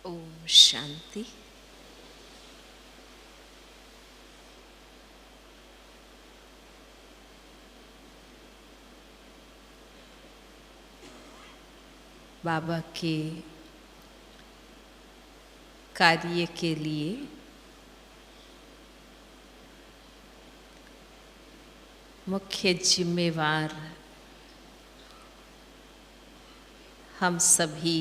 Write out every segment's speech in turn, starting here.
ओम शांति। बाबा के कार्य के लिए मुख्य जिम्मेवार हम सभी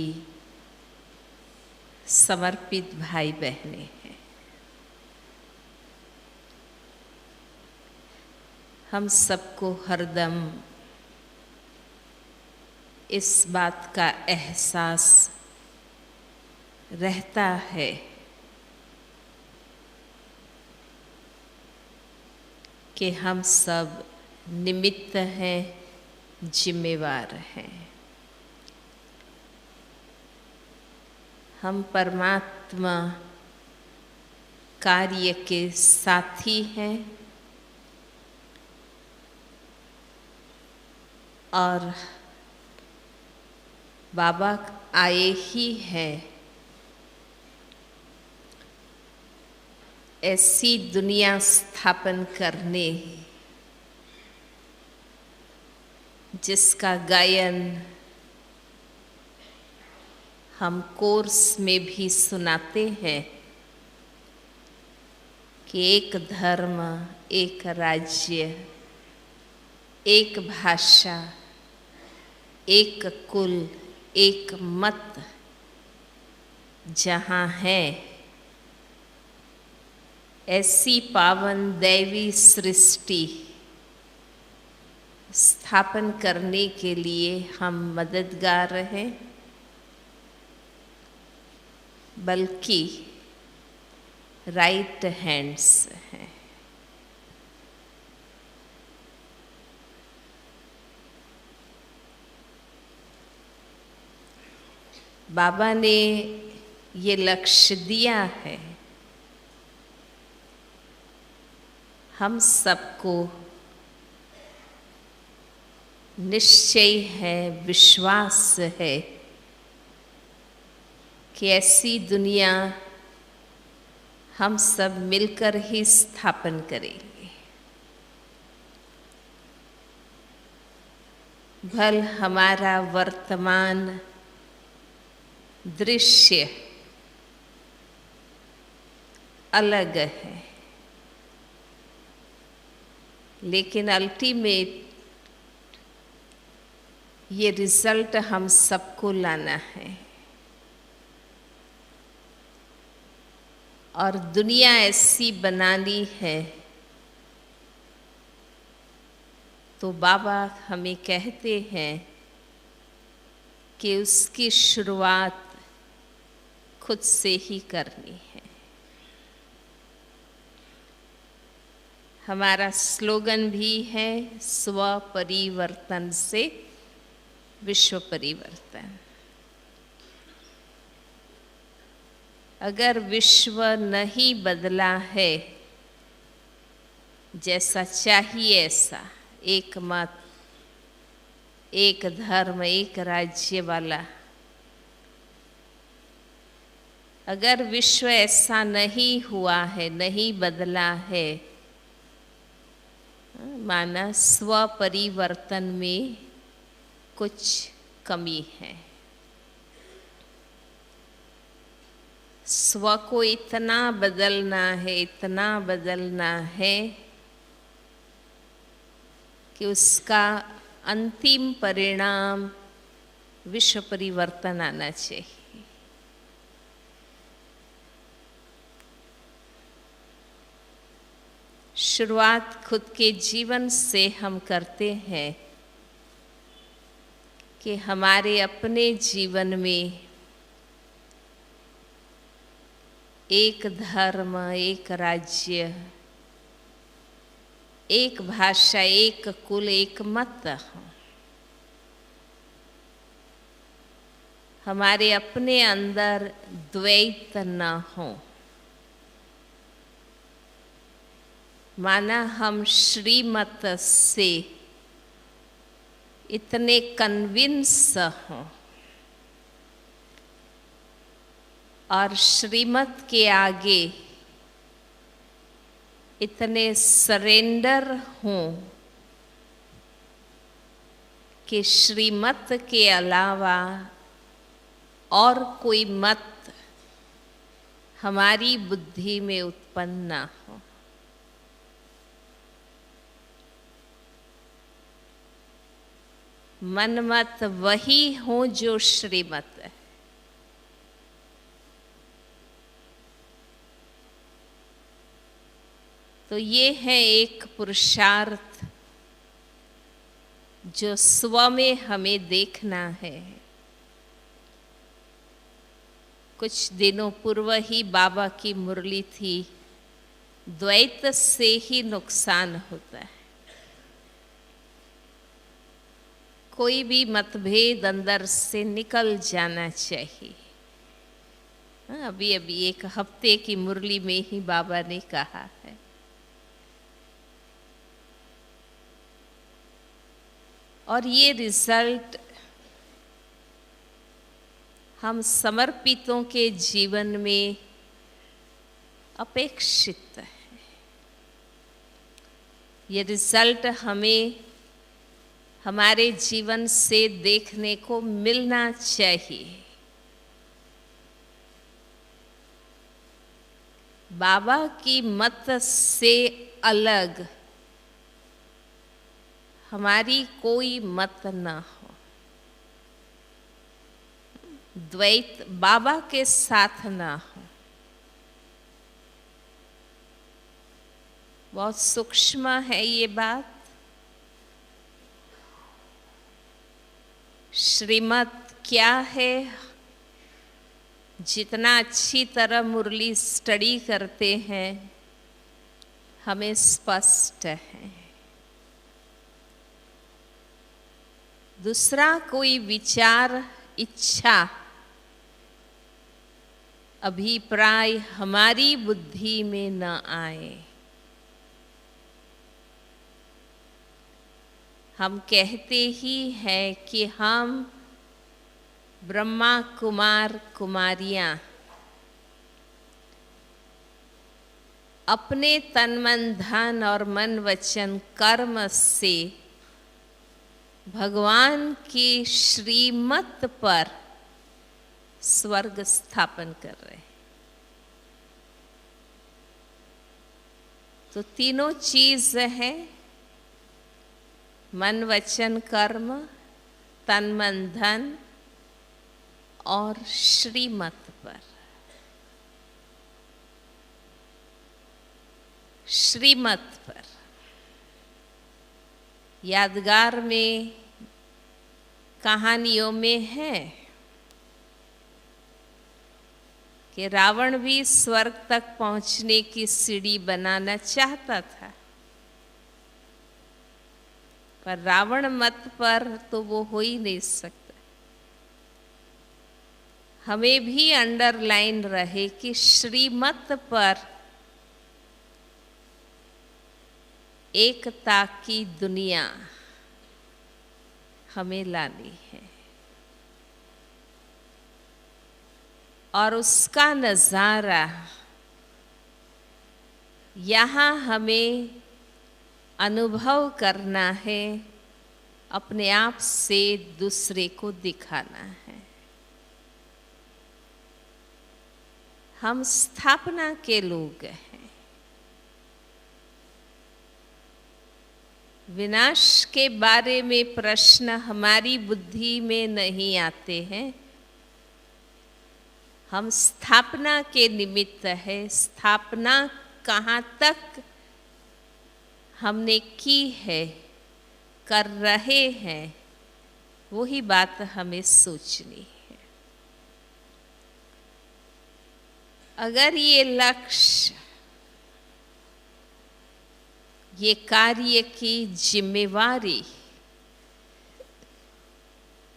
समर्पित भाई बहनें हैं। हम सबको हरदम इस बात का एहसास रहता है कि हम सब निमित्त हैं, जिम्मेवार हैं। हम परमात्मा कार्य के साथी हैं और बाबा आए ही हैं ऐसी दुनिया स्थापन करने जिसका गायन हम कोर्स में भी सुनाते हैं कि एक धर्म, एक राज्य, एक भाषा, एक कुल, एक मत जहाँ है, ऐसी पावन दैवी सृष्टि स्थापन करने के लिए हम मददगार हैं, बल्कि राइट हैंड्स हैं। बाबा ने ये लक्ष्य दिया है हम सबको, निश्चय है, विश्वास है कि ऐसी दुनिया हम सब मिलकर ही स्थापन करेंगे। भल हमारा वर्तमान दृश्य अलग है, लेकिन अल्टीमेट ये रिजल्ट हम सबको लाना है और दुनिया ऐसी बनानी है। तो बाबा हमें कहते हैं कि उसकी शुरुआत खुद से ही करनी है। हमारा स्लोगन भी है, स्व परिवर्तन से विश्व परिवर्तन। अगर विश्व नहीं बदला है जैसा चाहिए ऐसा, एक मत, एक धर्म, एक राज्य वाला, अगर विश्व ऐसा नहीं हुआ है, नहीं बदला है, माना स्व परिवर्तन में कुछ कमी है। स्व को इतना बदलना है, इतना बदलना है कि उसका अंतिम परिणाम विश्व परिवर्तन आना चाहिए। शुरुआत खुद के जीवन से हम करते हैं कि हमारे अपने जीवन में एक धर्म, एक राज्य, एक भाषा, एक कुल, एक मत हो। हमारे अपने अंदर द्वैत न हो। माना हम श्रीमत से इतने कन्विंस हों और श्रीमत के आगे इतने सरेंडर हों कि श्रीमत के अलावा और कोई मत हमारी बुद्धि में उत्पन्न ना हो। मन मत वही हो जो श्रीमत है। तो ये है एक पुरुषार्थ जो स्व में हमें देखना है। कुछ दिनों पूर्व ही बाबा की मुरली थी, द्वैत से ही नुकसान होता है। कोई भी मतभेद अंदर से निकल जाना चाहिए। अभी अभी एक हफ्ते की मुरली में ही बाबा ने कहा है। और ये रिजल्ट हम समर्पितों के जीवन में अपेक्षित है। ये रिजल्ट हमें हमारे जीवन से देखने को मिलना चाहिए। बाबा की मत से अलग हमारी कोई मत न हो। द्वैत बाबा के साथ ना हो। बहुत सूक्ष्म है ये बात। श्रीमत क्या है, जितना अच्छी तरह मुरली स्टडी करते हैं हमें स्पष्ट है। दूसरा कोई विचार, इच्छा, अभिप्राय हमारी बुद्धि में न आए। हम कहते ही हैं कि हम ब्रह्मा कुमार कुमारियां अपने तन मन धन और मन वचन कर्म से भगवान की श्रीमत पर स्वर्ग स्थापन कर रहे हैं। तो तीनों चीज है, मन वचन कर्म, तन मन धन और श्रीमत पर। श्रीमत पर यादगार में, कहानियों में है कि रावण भी स्वर्ग तक पहुंचने की सीढ़ी बनाना चाहता था, पर रावण मत पर तो वो हो ही नहीं सकता। हमें भी अंडरलाइन रहे कि श्रीमत पर एकता की दुनिया हमें लानी है और उसका नज़ारा यहाँ हमें अनुभव करना है, अपने आप से दूसरे को दिखाना है। हम स्थापना के लोग हैं। विनाश के बारे में प्रश्न हमारी बुद्धि में नहीं आते हैं। हम स्थापना के निमित्त है। स्थापना कहाँ तक हमने की है, कर रहे हैं, वही बात हमें सोचनी है। अगर ये लक्ष्य, ये कार्य की जिम्मेवारी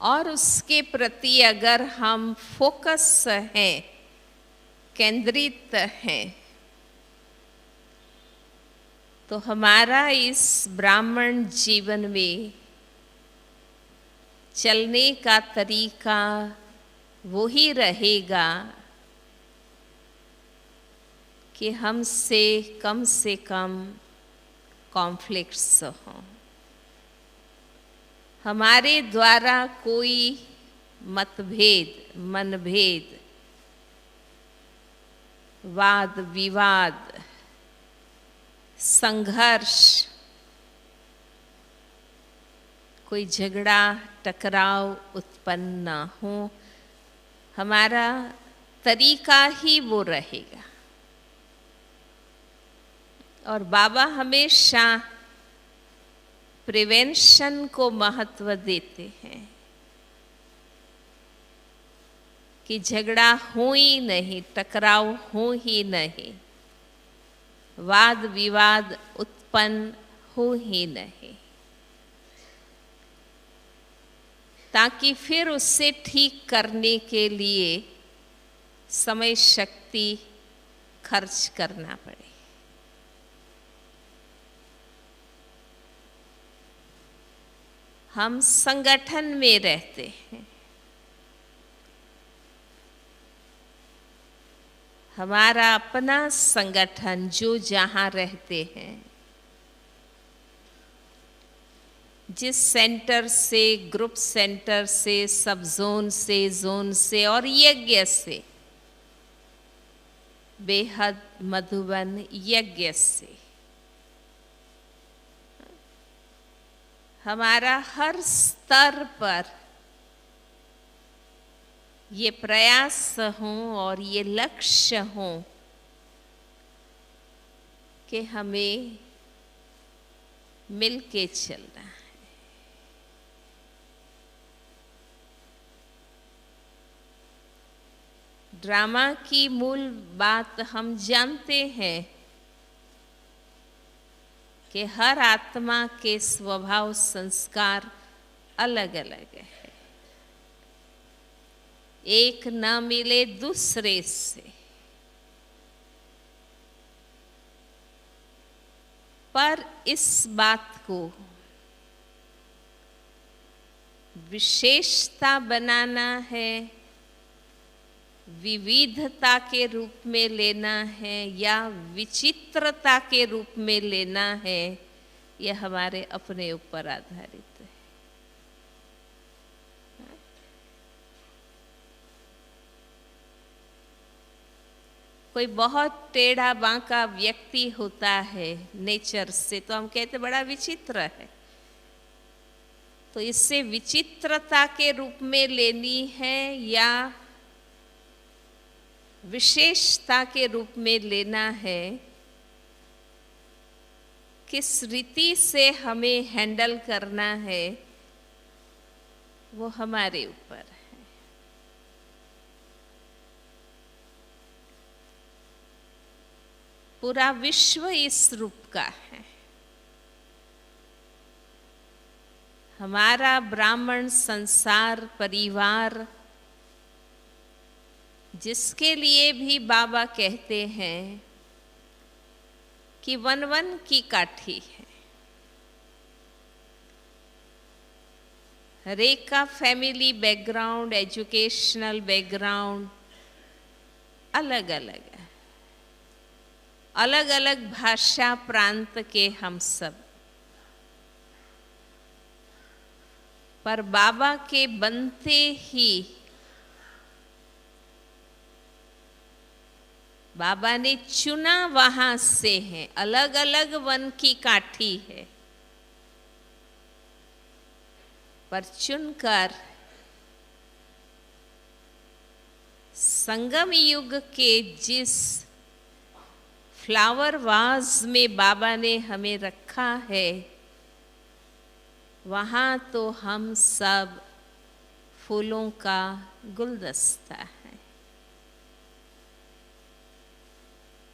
और उसके प्रति अगर हम फोकस हैं, केंद्रित हैं, तो हमारा इस ब्राह्मण जीवन में चलने का तरीका वो ही रहेगा कि हमसे कम कॉन्फ्लिक्ट्स हों, हमारे द्वारा कोई मतभेद, मनभेद, वाद विवाद, संघर्ष, कोई झगड़ा टकराव उत्पन्न न हो। हमारा तरीका ही वो रहेगा। और बाबा हमेशा प्रिवेंशन को महत्व देते हैं कि झगड़ा हो ही नहीं, टकराव हो ही नहीं, वाद विवाद उत्पन्न हो ही नहीं, ताकि फिर उससे ठीक करने के लिए समय शक्ति खर्च करना पड़े। हम संगठन में रहते हैं, हमारा अपना संगठन जो जहाँ रहते हैं, जिस सेंटर से, ग्रुप सेंटर से, सब जोन से और यज्ञ से, बेहद मधुबन यज्ञ से, हमारा हर स्तर पर ये प्रयास हो और ये लक्ष्य हो कि हमें मिलके चलना है। ड्रामा की मूल बात हम जानते हैं कि हर आत्मा के स्वभाव संस्कार अलग अलग है, एक न मिले दूसरे से। पर इस बात को विशेषता बनाना है, विविधता के रूप में लेना है या विचित्रता के रूप में लेना है, यह हमारे अपने ऊपर आधारित है। कोई बहुत टेढ़ा बांका व्यक्ति होता है नेचर से, तो हम कहते बड़ा विचित्र है। तो इससे विचित्रता के रूप में लेनी है या विशेषता के रूप में लेना है, किस रीति से हमें हैंडल करना है, वो हमारे ऊपर है। पूरा विश्व इस रूप का है। हमारा ब्राह्मण संसार परिवार, जिसके लिए भी बाबा कहते हैं कि वन वन की काठी है। हर एक का फैमिली बैकग्राउंड, एजुकेशनल बैकग्राउंड अलग अलग है, अलग अलग भाषा प्रांत के हम सब। पर बाबा के बनते ही बाबा ने चुना वहां से है, अलग अलग वन की काठी है, पर चुनकर संगम युग के जिस फ्लावर वाज में बाबा ने हमें रखा है, वहाँ तो हम सब फूलों का गुलदस्ता है,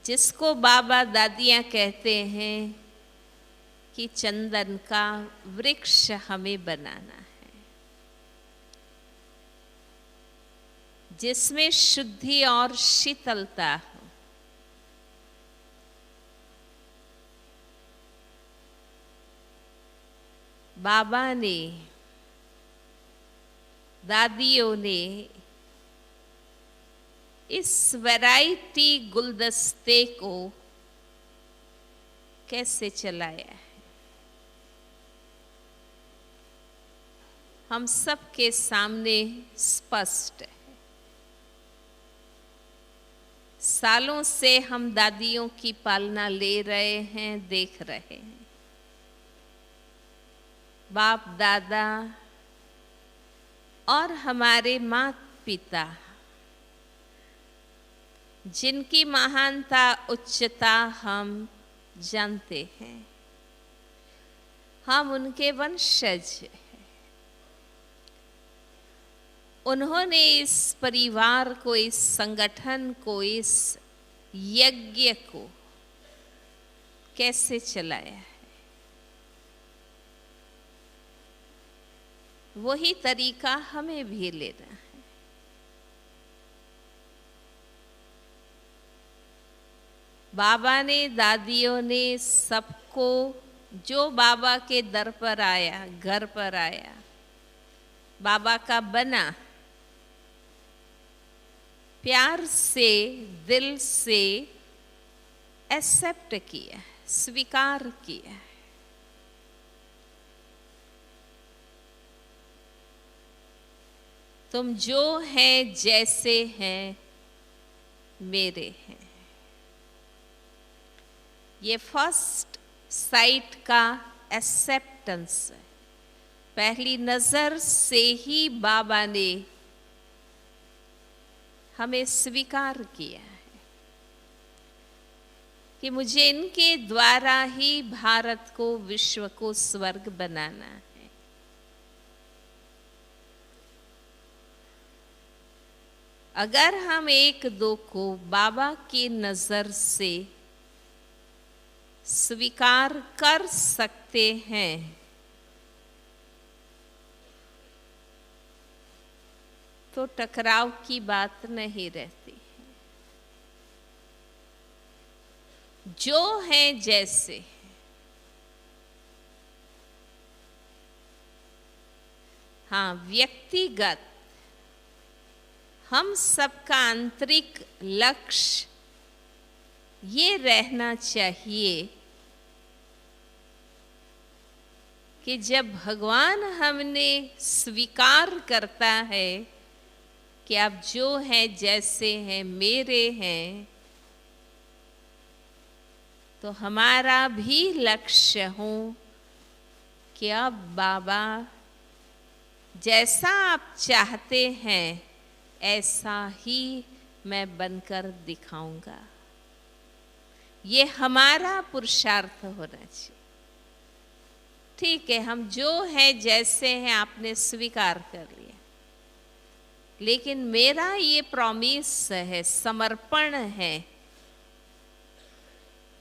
जिसको बाबा दादियाँ कहते हैं कि चंदन का वृक्ष हमें बनाना है, जिसमें शुद्धि और शीतलता हो। बाबा ने, दादियों ने इस वैरायटी गुलदस्ते को कैसे चलाया है, हम सबके सामने स्पष्ट है। सालों से हम दादियों की पालना ले रहे हैं, देख रहे हैं। बाप दादा और हमारे माता पिता, जिनकी महानता उच्चता हम जानते हैं, हम उनके वंशज हैं। उन्होंने इस परिवार को, इस संगठन को, इस यज्ञ को कैसे चलाया है, वही तरीका हमें भी लेना है। बाबा ने, दादियों ने सबको, जो बाबा के दर पर आया, घर पर आया, बाबा का बना, प्यार से, दिल से एक्सेप्ट किया, स्वीकार किया। तुम जो हैं, जैसे हैं, मेरे हैं। ये फर्स्ट साइट का एक्सेप्टेंस है। पहली नजर से ही बाबा ने हमें स्वीकार किया है कि मुझे इनके द्वारा ही भारत को, विश्व को स्वर्ग बनाना है। अगर हम एक दो को बाबा की नजर से स्वीकार कर सकते हैं, तो टकराव की बात नहीं रहती। जो है जैसे, हाँ, व्यक्तिगत हम सबका आंतरिक लक्ष्य ये रहना चाहिए कि जब भगवान हमने स्वीकार करता है कि आप जो हैं, जैसे हैं, मेरे हैं, तो हमारा भी लक्ष्य हो कि अब बाबा जैसा आप चाहते हैं ऐसा ही मैं बनकर दिखाऊंगा। ये हमारा पुरुषार्थ होना चाहिए। ठीक है, हम जो है, जैसे हैं, आपने स्वीकार कर लिया, लेकिन मेरा ये प्रॉमिस है, समर्पण है,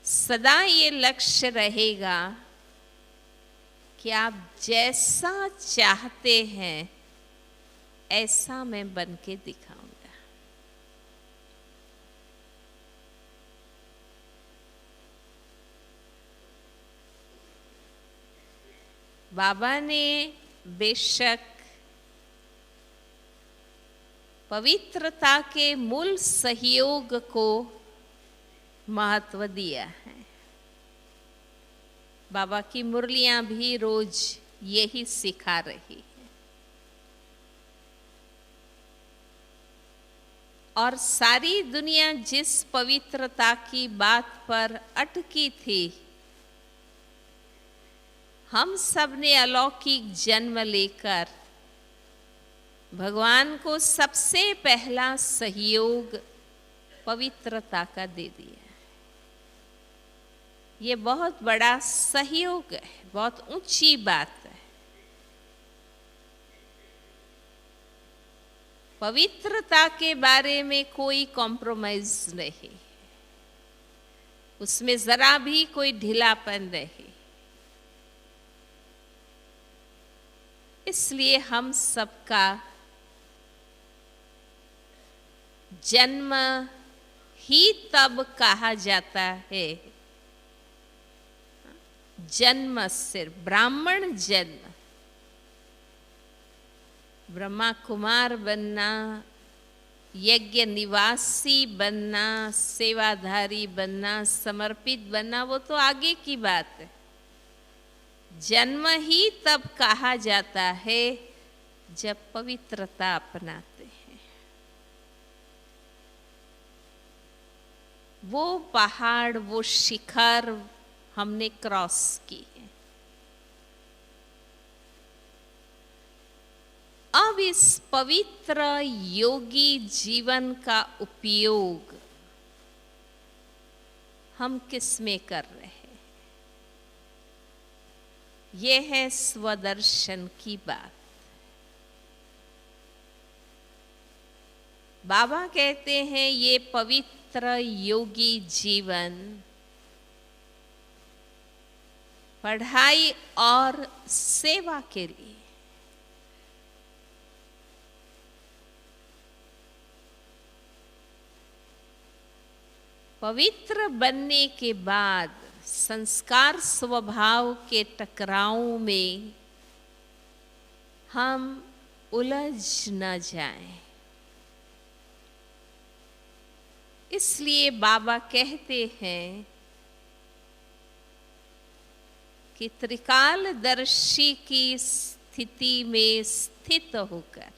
सदा ये लक्ष्य रहेगा कि आप जैसा चाहते हैं ऐसा मैं बन के दिखाऊंगा। बाबा ने बेशक पवित्रता के मूल सहयोग को महत्व दिया है। बाबा की मुरलियां भी रोज यही सिखा रही है। और सारी दुनिया जिस पवित्रता की बात पर अटकी थी, हम सब ने अलौकिक जन्म लेकर भगवान को सबसे पहला सहयोग पवित्रता का दे दिया। ये बहुत बड़ा सहयोग है, बहुत ऊंची बात है। पवित्रता के बारे में कोई कॉम्प्रोमाइज नहीं, उसमें जरा भी कोई ढीलापन नहीं। इसलिए हम सबका जन्म ही तब कहा जाता है, जन्म सिर्फ ब्राह्मण जन्म, ब्रह्मा कुमार बनना यज्ञ निवासी बनना, सेवाधारी बनना, समर्पित बनना, वो तो आगे की बात है। जन्म ही तब कहा जाता है जब पवित्रता अपनाते हैं। वो पहाड़, वो शिखर हमने क्रॉस की है। अब इस पवित्र योगी जीवन का उपयोग हम किस में कर रहे हैं? ये है स्वदर्शन की बात। बाबा कहते हैं ये पवित्र योगी जीवन पढ़ाई और सेवा के लिए, पवित्र बनने के बाद संस्कार स्वभाव के टकराव में हम उलझ न जाएं, इसलिए बाबा कहते हैं कि त्रिकालदर्शी की स्थिति में स्थित होकर,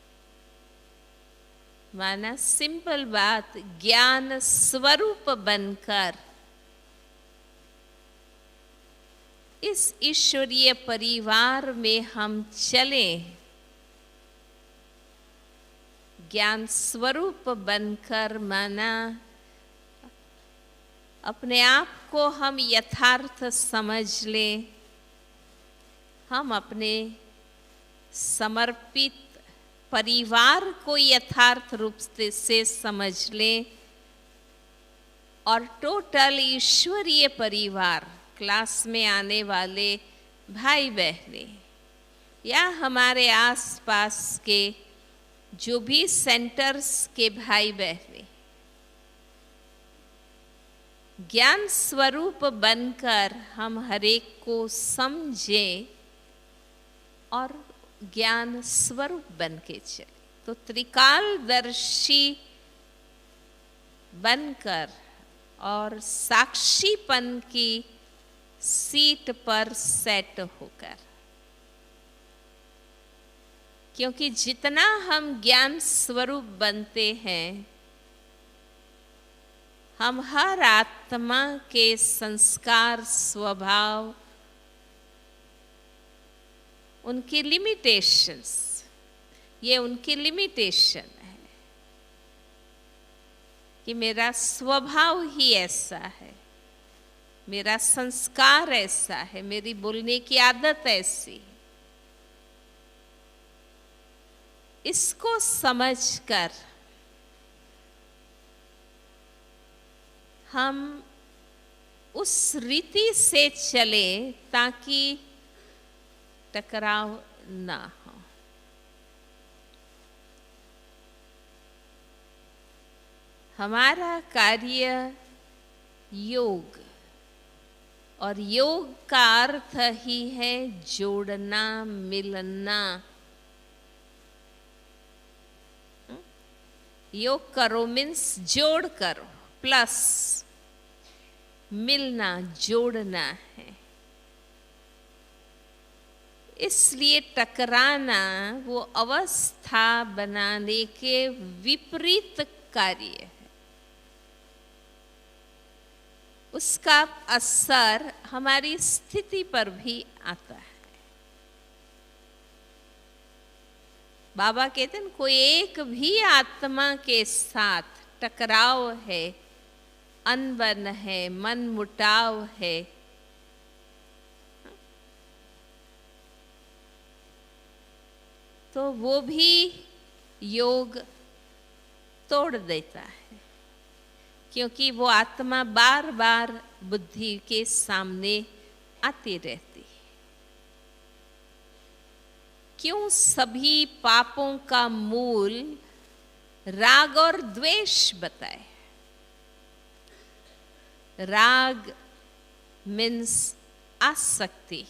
माना सिंपल बात, ज्ञान स्वरूप बनकर इस ईश्वरीय परिवार में हम चलें। ज्ञान स्वरूप बनकर माना अपने आप को हम यथार्थ समझ लें, हम अपने समर्पित परिवार को यथार्थ रूप से समझ लें और टोटल ईश्वरीय परिवार, क्लास में आने वाले भाई बहने या हमारे आसपास के जो भी सेंटर्स के भाई बहने, ज्ञान स्वरूप बनकर हम हर एक को समझें और ज्ञान स्वरूप बन के चले। तो त्रिकालदर्शी बनकर और साक्षीपन की सीट पर सेट होकर, क्योंकि जितना हम ज्ञान स्वरूप बनते हैं, हम हर आत्मा के संस्कार, स्वभाव, उनकी लिमिटेशंस, ये उनकी लिमिटेशन है कि मेरा स्वभाव ही ऐसा है, मेरा संस्कार ऐसा है, मेरी बोलने की आदत ऐसी। इसको समझकर हम उस रीति से चलें ताकि टकराव ना हो। हमारा कार्य योग, और योग का अर्थ ही है जोड़ना, मिलना। योग करो मीन्स जोड़ करो, प्लस मिलना, जोड़ना है। इसलिए टकराना वो अवस्था बनाने के विपरीत कार्य है। उसका असर हमारी स्थिति पर भी आता है। बाबा कहते हैं कोई एक भी आत्मा के साथ टकराव है, अनबन है, मन मुटाव है, तो वो भी योग तोड़ देता है, क्योंकि वो आत्मा बार बार बुद्धि के सामने आती रहती है। क्यों? सभी पापों का मूल राग और द्वेष बताए। राग मीन्स आसक्ति,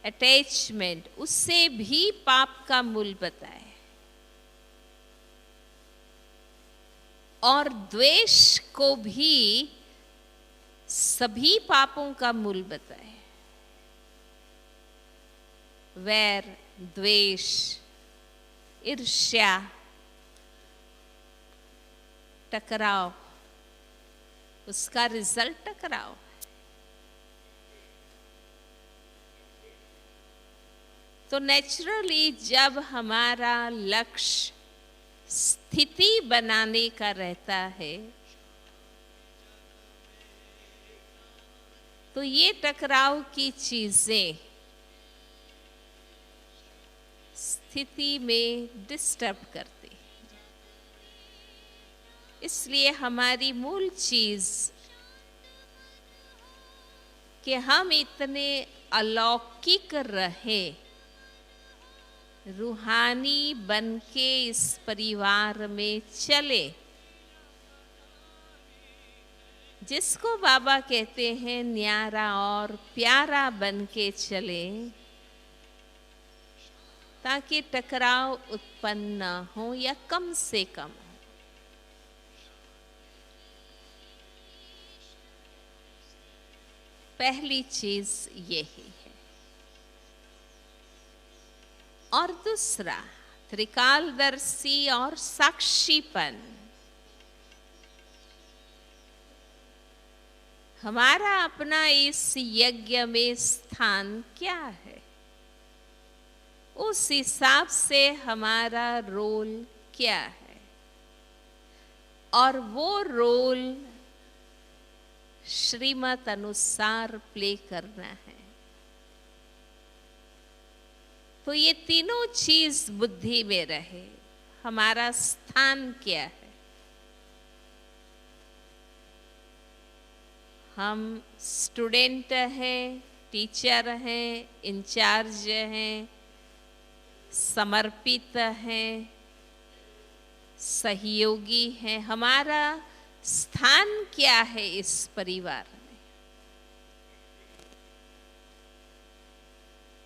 अटैचमेंट, उससे भी पाप का मूल बताए। और द्वेष को भी सभी पापों का मूल बताए। वैर, द्वेष, ईर्ष्या, टकराव, उसका रिजल्ट टकराव। तो नेचुरली जब हमारा लक्ष्य स्थिति बनाने का रहता है तो ये टकराव की चीजें स्थिति में डिस्टर्ब करती। इसलिए हमारी मूल चीज कि हम इतने अलौकिक रहे, रूहानी बनके इस परिवार में चले, जिसको बाबा कहते हैं न्यारा और प्यारा बनके चले, ताकि टकराव उत्पन्न न हो या कम से कम हो। पहली चीज यही है। और दूसरा, त्रिकालदर्शी और साक्षीपन। हमारा अपना इस यज्ञ में स्थान क्या है, उस हिसाब से हमारा रोल क्या है, और वो रोल श्रीमत अनुसार प्ले करना है। तो ये तीनों चीज बुद्धि में रहे। हमारा स्थान क्या है? हम स्टूडेंट हैं, टीचर हैं, इंचार्ज हैं, समर्पित हैं, सहयोगी हैं। हमारा स्थान क्या है इस परिवार में?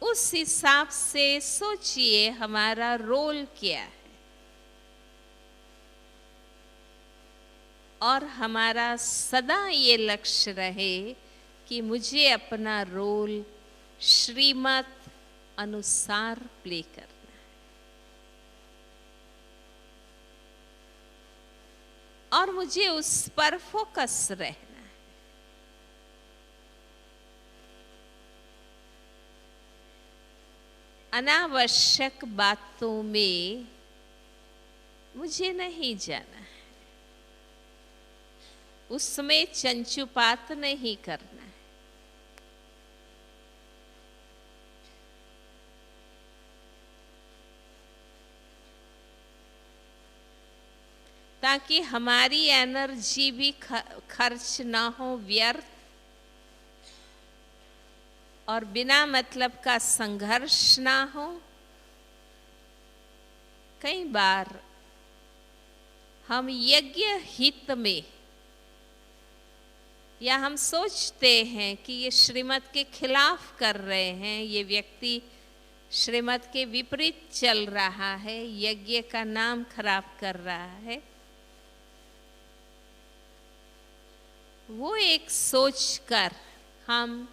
उस हिसाब से सोचिए हमारा रोल क्या है। और हमारा सदा ये लक्ष्य रहे कि मुझे अपना रोल श्रीमत अनुसार प्ले करना है। और मुझे उस पर फोकस रहना है। अनावश्यक बातों में मुझे नहीं जाना है, उसमें चंचुपात नहीं करना है। ताकि हमारी एनर्जी भी खर्च ना हो व्यर्थ, और बिना मतलब का संघर्ष ना हो। कई बार हम यज्ञ हित में, या हम सोचते हैं कि ये श्रीमत के खिलाफ कर रहे हैं, ये व्यक्ति श्रीमत के विपरीत चल रहा है, यज्ञ का नाम खराब कर रहा है। वो एक सोचकर हम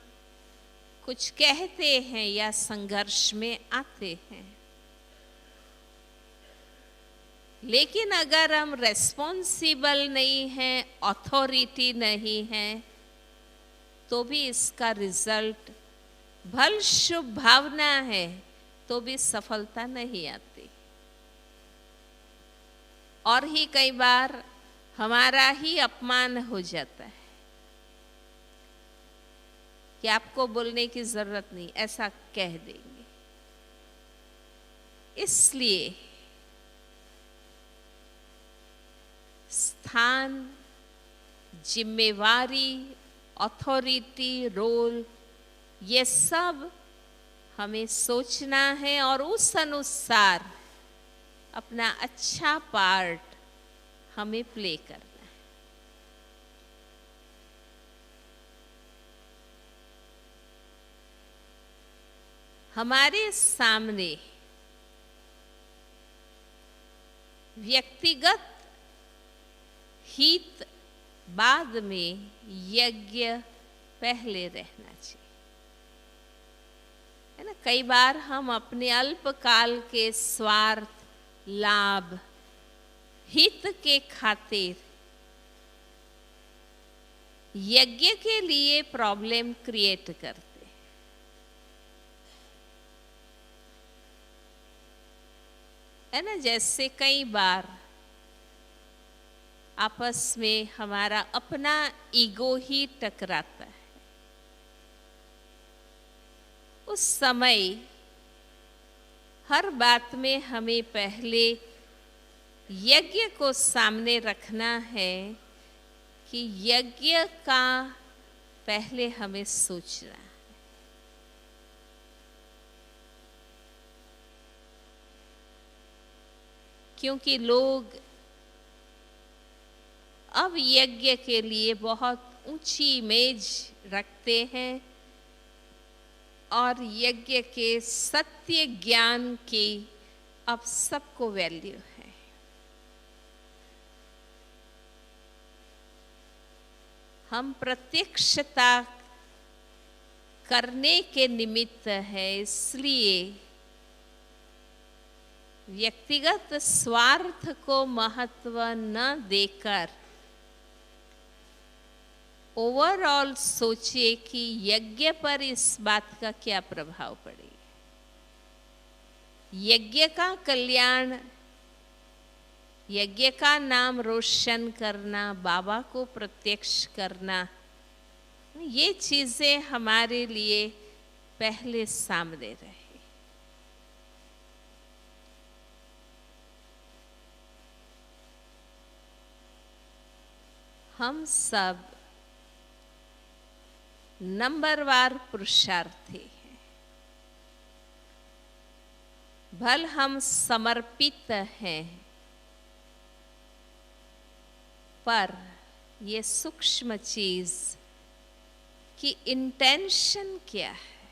कुछ कहते हैं या संघर्ष में आते हैं। लेकिन अगर हम रेस्पॉन्सिबल नहीं हैं, अथॉरिटी नहीं है, तो भी इसका रिजल्ट भल शुभ भावना है तो भी सफलता नहीं आती। और ही कई बार हमारा ही अपमान हो जाता है कि आपको बोलने की जरूरत नहीं, ऐसा कह देंगे। इसलिए स्थान, जिम्मेवारी, अथॉरिटी, रोल, ये सब हमें सोचना है और उस अनुसार अपना अच्छा पार्ट हमें प्ले करना है। हमारे सामने व्यक्तिगत हित बाद में, यज्ञ पहले रहना चाहिए, है ना। कई बार हम अपने अल्पकाल के स्वार्थ, लाभ, हित के खातिर यज्ञ के लिए प्रॉब्लम क्रिएट करते, है ना। जैसे कई बार आपस में हमारा अपना ईगो ही टकराता है, उस समय हर बात में हमें पहले यज्ञ को सामने रखना है कि यज्ञ का पहले हमें सोचना है। क्योंकि लोग अब यज्ञ के लिए बहुत ऊंची इमेज रखते हैं और यज्ञ के सत्य ज्ञान की अब सबको वैल्यू है। हम प्रत्यक्षता करने के निमित्त है, इसलिए व्यक्तिगत स्वार्थ को महत्व न देकर ओवरऑल सोचिए कि यज्ञ पर इस बात का क्या प्रभाव पड़ेगा। यज्ञ का कल्याण, यज्ञ का नाम रोशन करना, बाबा को प्रत्यक्ष करना, ये चीजें हमारे लिए पहले सामने रहे। हम सब नंबरवार पुरुषार्थी हैं। भल हम समर्पित हैं, पर ये सूक्ष्म चीज कि इंटेंशन क्या है।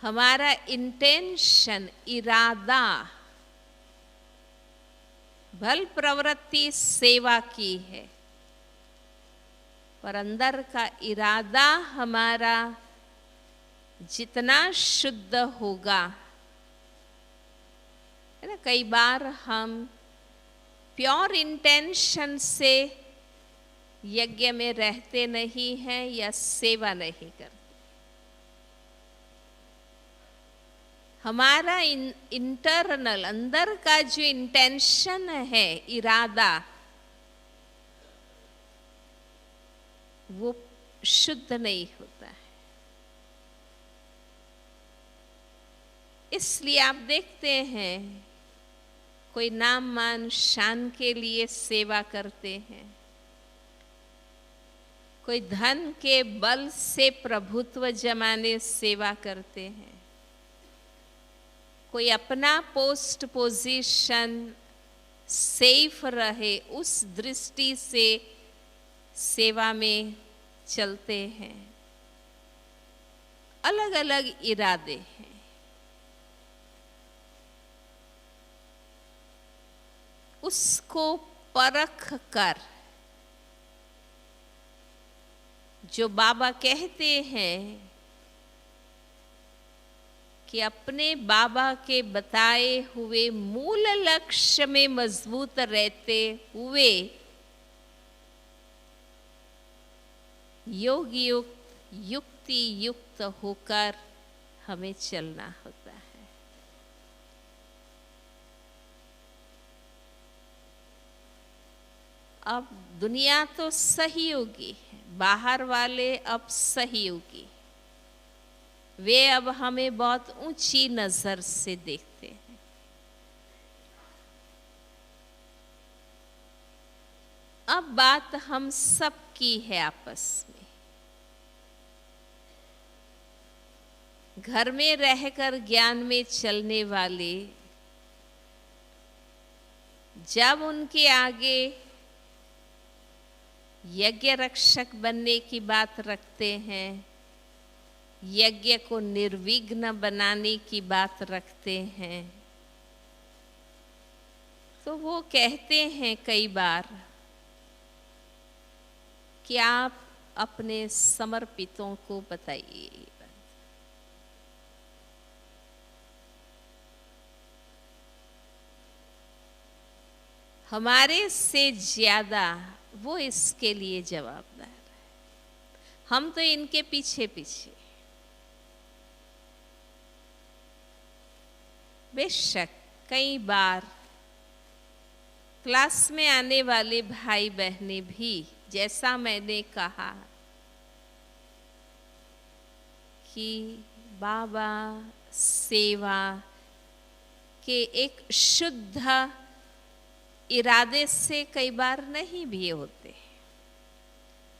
हमारा इंटेंशन, इरादा, भल प्रवृत्ति सेवा की है, पर अंदर का इरादा हमारा जितना शुद्ध होगा, है ना। कई बार हम प्योर इंटेंशन से यज्ञ में रहते नहीं हैं या सेवा नहीं करते। हमारा इंटरनल, अंदर का जो इंटेंशन है, इरादा, वो शुद्ध नहीं होता है। इसलिए आप देखते हैं कोई नाम मान शान के लिए सेवा करते हैं, कोई धन के बल से प्रभुत्व जमाने सेवा करते हैं, कोई अपना पोस्ट पोजीशन सेफ रहे उस दृष्टि से सेवा में चलते हैं। अलग अलग इरादे हैं। उसको परख कर जो बाबा कहते हैं कि अपने बाबा के बताए हुए मूल लक्ष्य में मजबूत रहते हुए योग युक्त, युक्ति युक्त होकर हमें चलना होता है। अब दुनिया तो सहयोगी है, बाहर वाले अब सहयोगी, वे अब हमें बहुत ऊंची नजर से देखते हैं। अब बात हम सब की है आपस में। घर में रहकर ज्ञान में चलने वाले जब उनके आगे यज्ञ रक्षक बनने की बात रखते हैं, यज्ञ को निर्विघ्न बनाने की बात रखते हैं, तो वो कहते हैं कई बार कि आप अपने समर्पितों को बताइए। हमारे से ज्यादा वो इसके लिए जवाबदार है। हम तो इनके पीछे पीछे। बेशक कई बार क्लास में आने वाले भाई बहनें भी, जैसा मैंने कहा कि बाबा सेवा के एक शुद्ध इरादे से कई बार नहीं भी होते।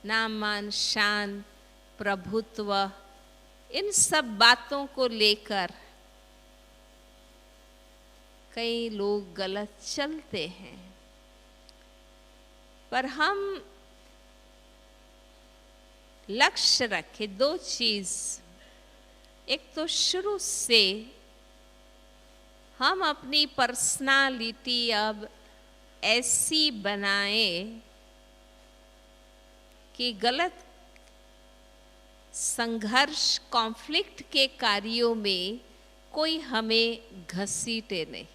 नाम मान शान प्रभुत्व इन सब बातों को लेकर कई लोग गलत चलते हैं। पर हम लक्ष्य रखें दो चीज। एक तो शुरू से हम अपनी पर्सनालिटी अब ऐसी बनाएं कि गलत संघर्ष कॉन्फ्लिक्ट के कार्यों में कोई हमें घसीटे नहीं।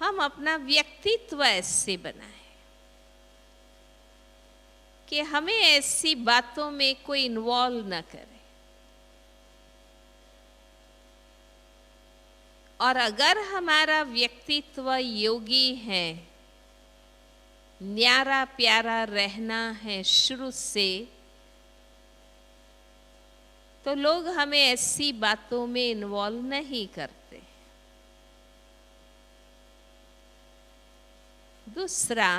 हम अपना व्यक्तित्व ऐसे बनाएं कि हमें ऐसी बातों में कोई इन्वॉल्व न करे। और अगर हमारा व्यक्तित्व योगी है, न्यारा प्यारा रहना है शुरू से, तो लोग हमें ऐसी बातों में इन्वॉल्व नहीं करते। दूसरा,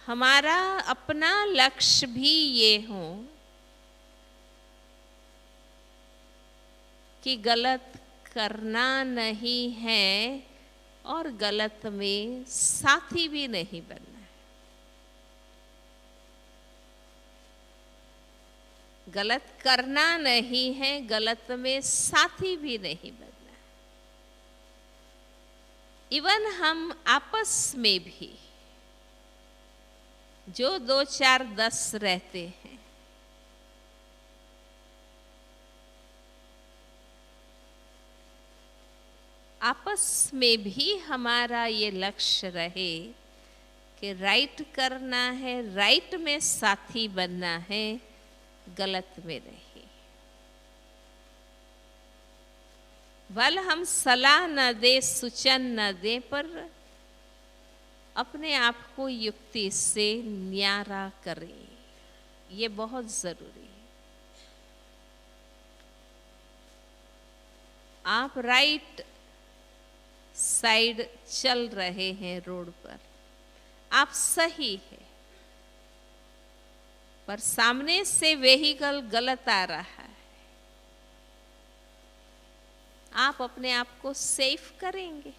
हमारा अपना लक्ष्य भी ये हो कि गलत करना नहीं है और गलत में साथी भी नहीं बनना है। गलत करना नहीं है, गलत में साथी भी नहीं बनना है। इवन हम आपस में भी जो 2 4 10 रहते हैं, आपस में भी हमारा ये लक्ष्य रहे कि राइट करना है, राइट में साथी बनना है, गलत में नहीं। भले हम सलाह न दे, सूचन न दे, पर अपने आप को युक्ति से न्यारा करें। ये बहुत जरूरी है। आप राइट साइड चल रहे हैं रोड पर, आप सही है, पर सामने से व्हीकल गलत आ रहा है, आप अपने आप को सेफ करेंगे।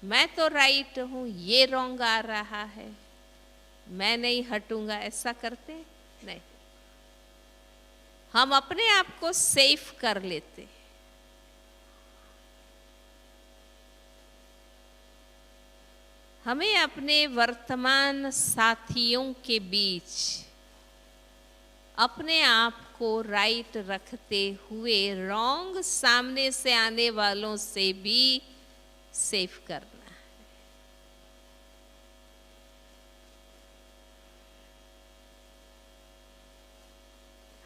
मैं तो राइट हूं, ये रॉन्ग आ रहा है, मैं नहीं हटूंगा, ऐसा करते नहीं। हम अपने आप को सेफ कर लेते। हमें अपने वर्तमान साथियों के बीच अपने आप को राइट रखते हुए रॉन्ग सामने से आने वालों से भी सेफ करना है।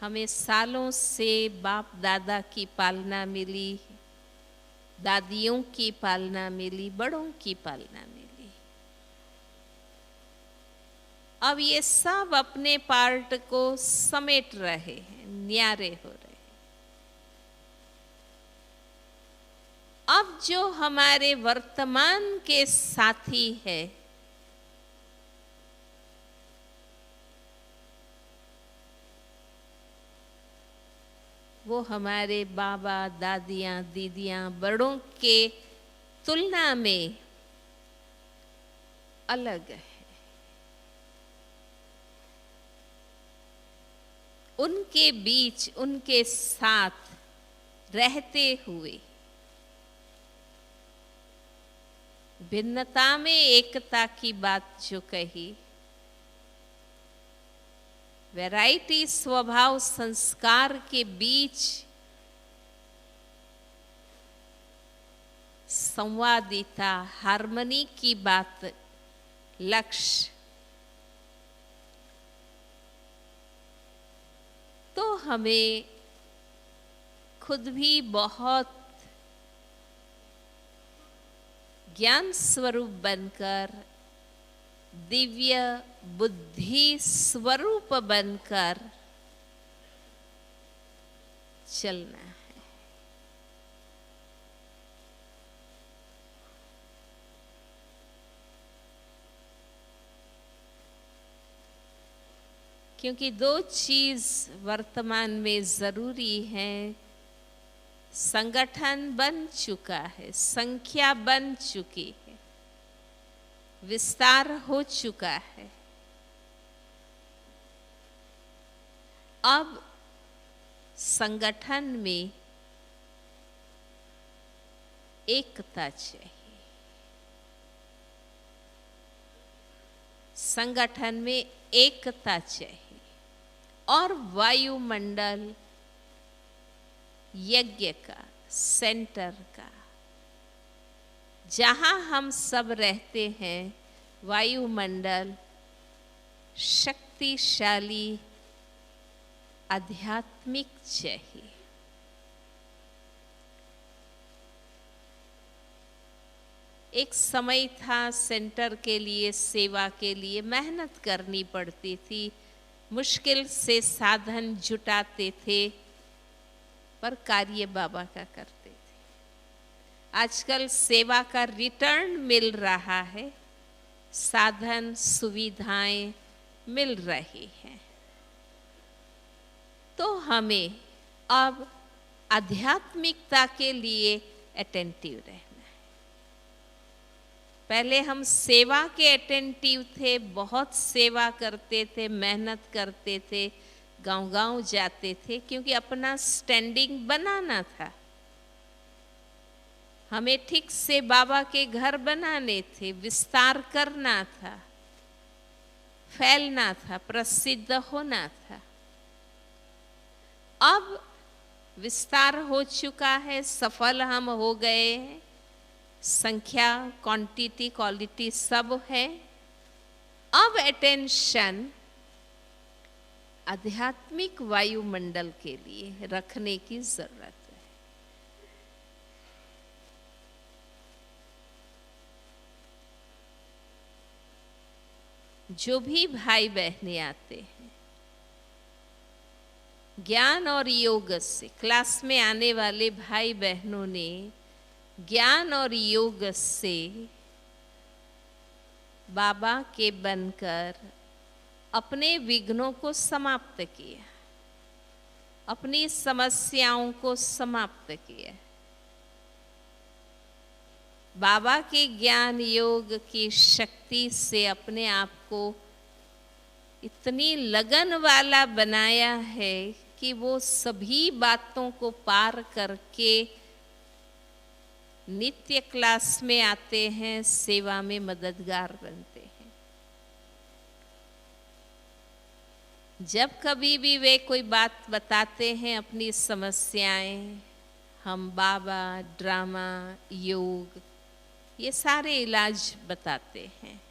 हमें सालों से बाप दादा की पालना मिली, दादियों की पालना मिली, बड़ों की पालना मिली। अब ये सब अपने पार्ट को समेट रहे हैं, न्यारे हो रहे हैं। अब जो हमारे वर्तमान के साथी है, वो हमारे बाबा दादियां दीदियां बड़ों के तुलना में अलग है। उनके बीच, उनके साथ रहते हुए भिन्नता में एकता की बात जो कही, वैरायटी स्वभाव संस्कार के बीच संवादिता, हार्मनी की बात, लक्ष्य, तो हमें खुद भी बहुत ज्ञान स्वरूप बनकर, दिव्य बुद्धि स्वरूप बनकर चलना है। क्योंकि दो चीज वर्तमान में जरूरी है। संगठन बन चुका है, संख्या बन चुकी है, विस्तार हो चुका है। अब संगठन में एकता चाहिए। संगठन में एकता चाहिए और वायुमंडल यज्ञ का, सेंटर का, जहां हम सब रहते हैं, वायुमंडल शक्तिशाली आध्यात्मिक चाहिए। एक समय था सेंटर के लिए, सेवा के लिए मेहनत करनी पड़ती थी, मुश्किल से साधन जुटाते थे, पर कार्य बाबा का करते थे। आजकल सेवा का रिटर्न मिल रहा है, साधन सुविधाएं मिल रही हैं। तो हमें अब आध्यात्मिकता के लिए अटेंटिव रहना है। पहले हम सेवा के अटेंटिव थे, बहुत सेवा करते थे, मेहनत करते थे, गांव-गांव जाते थे, क्योंकि अपना स्टैंडिंग बनाना था। हमें ठीक से बाबा के घर बनाने थे, विस्तार करना था, फैलना था, प्रसिद्ध होना था। अब विस्तार हो चुका है, सफल हम हो गए हैं, संख्या, क्वांटिटी, क्वालिटी सब है। अब अटेंशन आध्यात्मिक वायुमंडल के लिए रखने की जरूरत है। जो भी भाई बहनें आते हैं, ज्ञान और योग से, क्लास में आने वाले भाई बहनों ने ज्ञान और योग से बाबा के बनकर अपने विघ्नों को समाप्त किया, अपनी समस्याओं को समाप्त किया। बाबा के ज्ञान योग की शक्ति से अपने आप को इतनी लगन वाला बनाया है कि वो सभी बातों को पार करके नित्य क्लास में आते हैं, सेवा में मददगार बनते हैं। जब कभी भी वे कोई बात बताते हैं, अपनी समस्याएं, हम बाबा, ड्रामा, योग, ये सारे इलाज बताते हैं।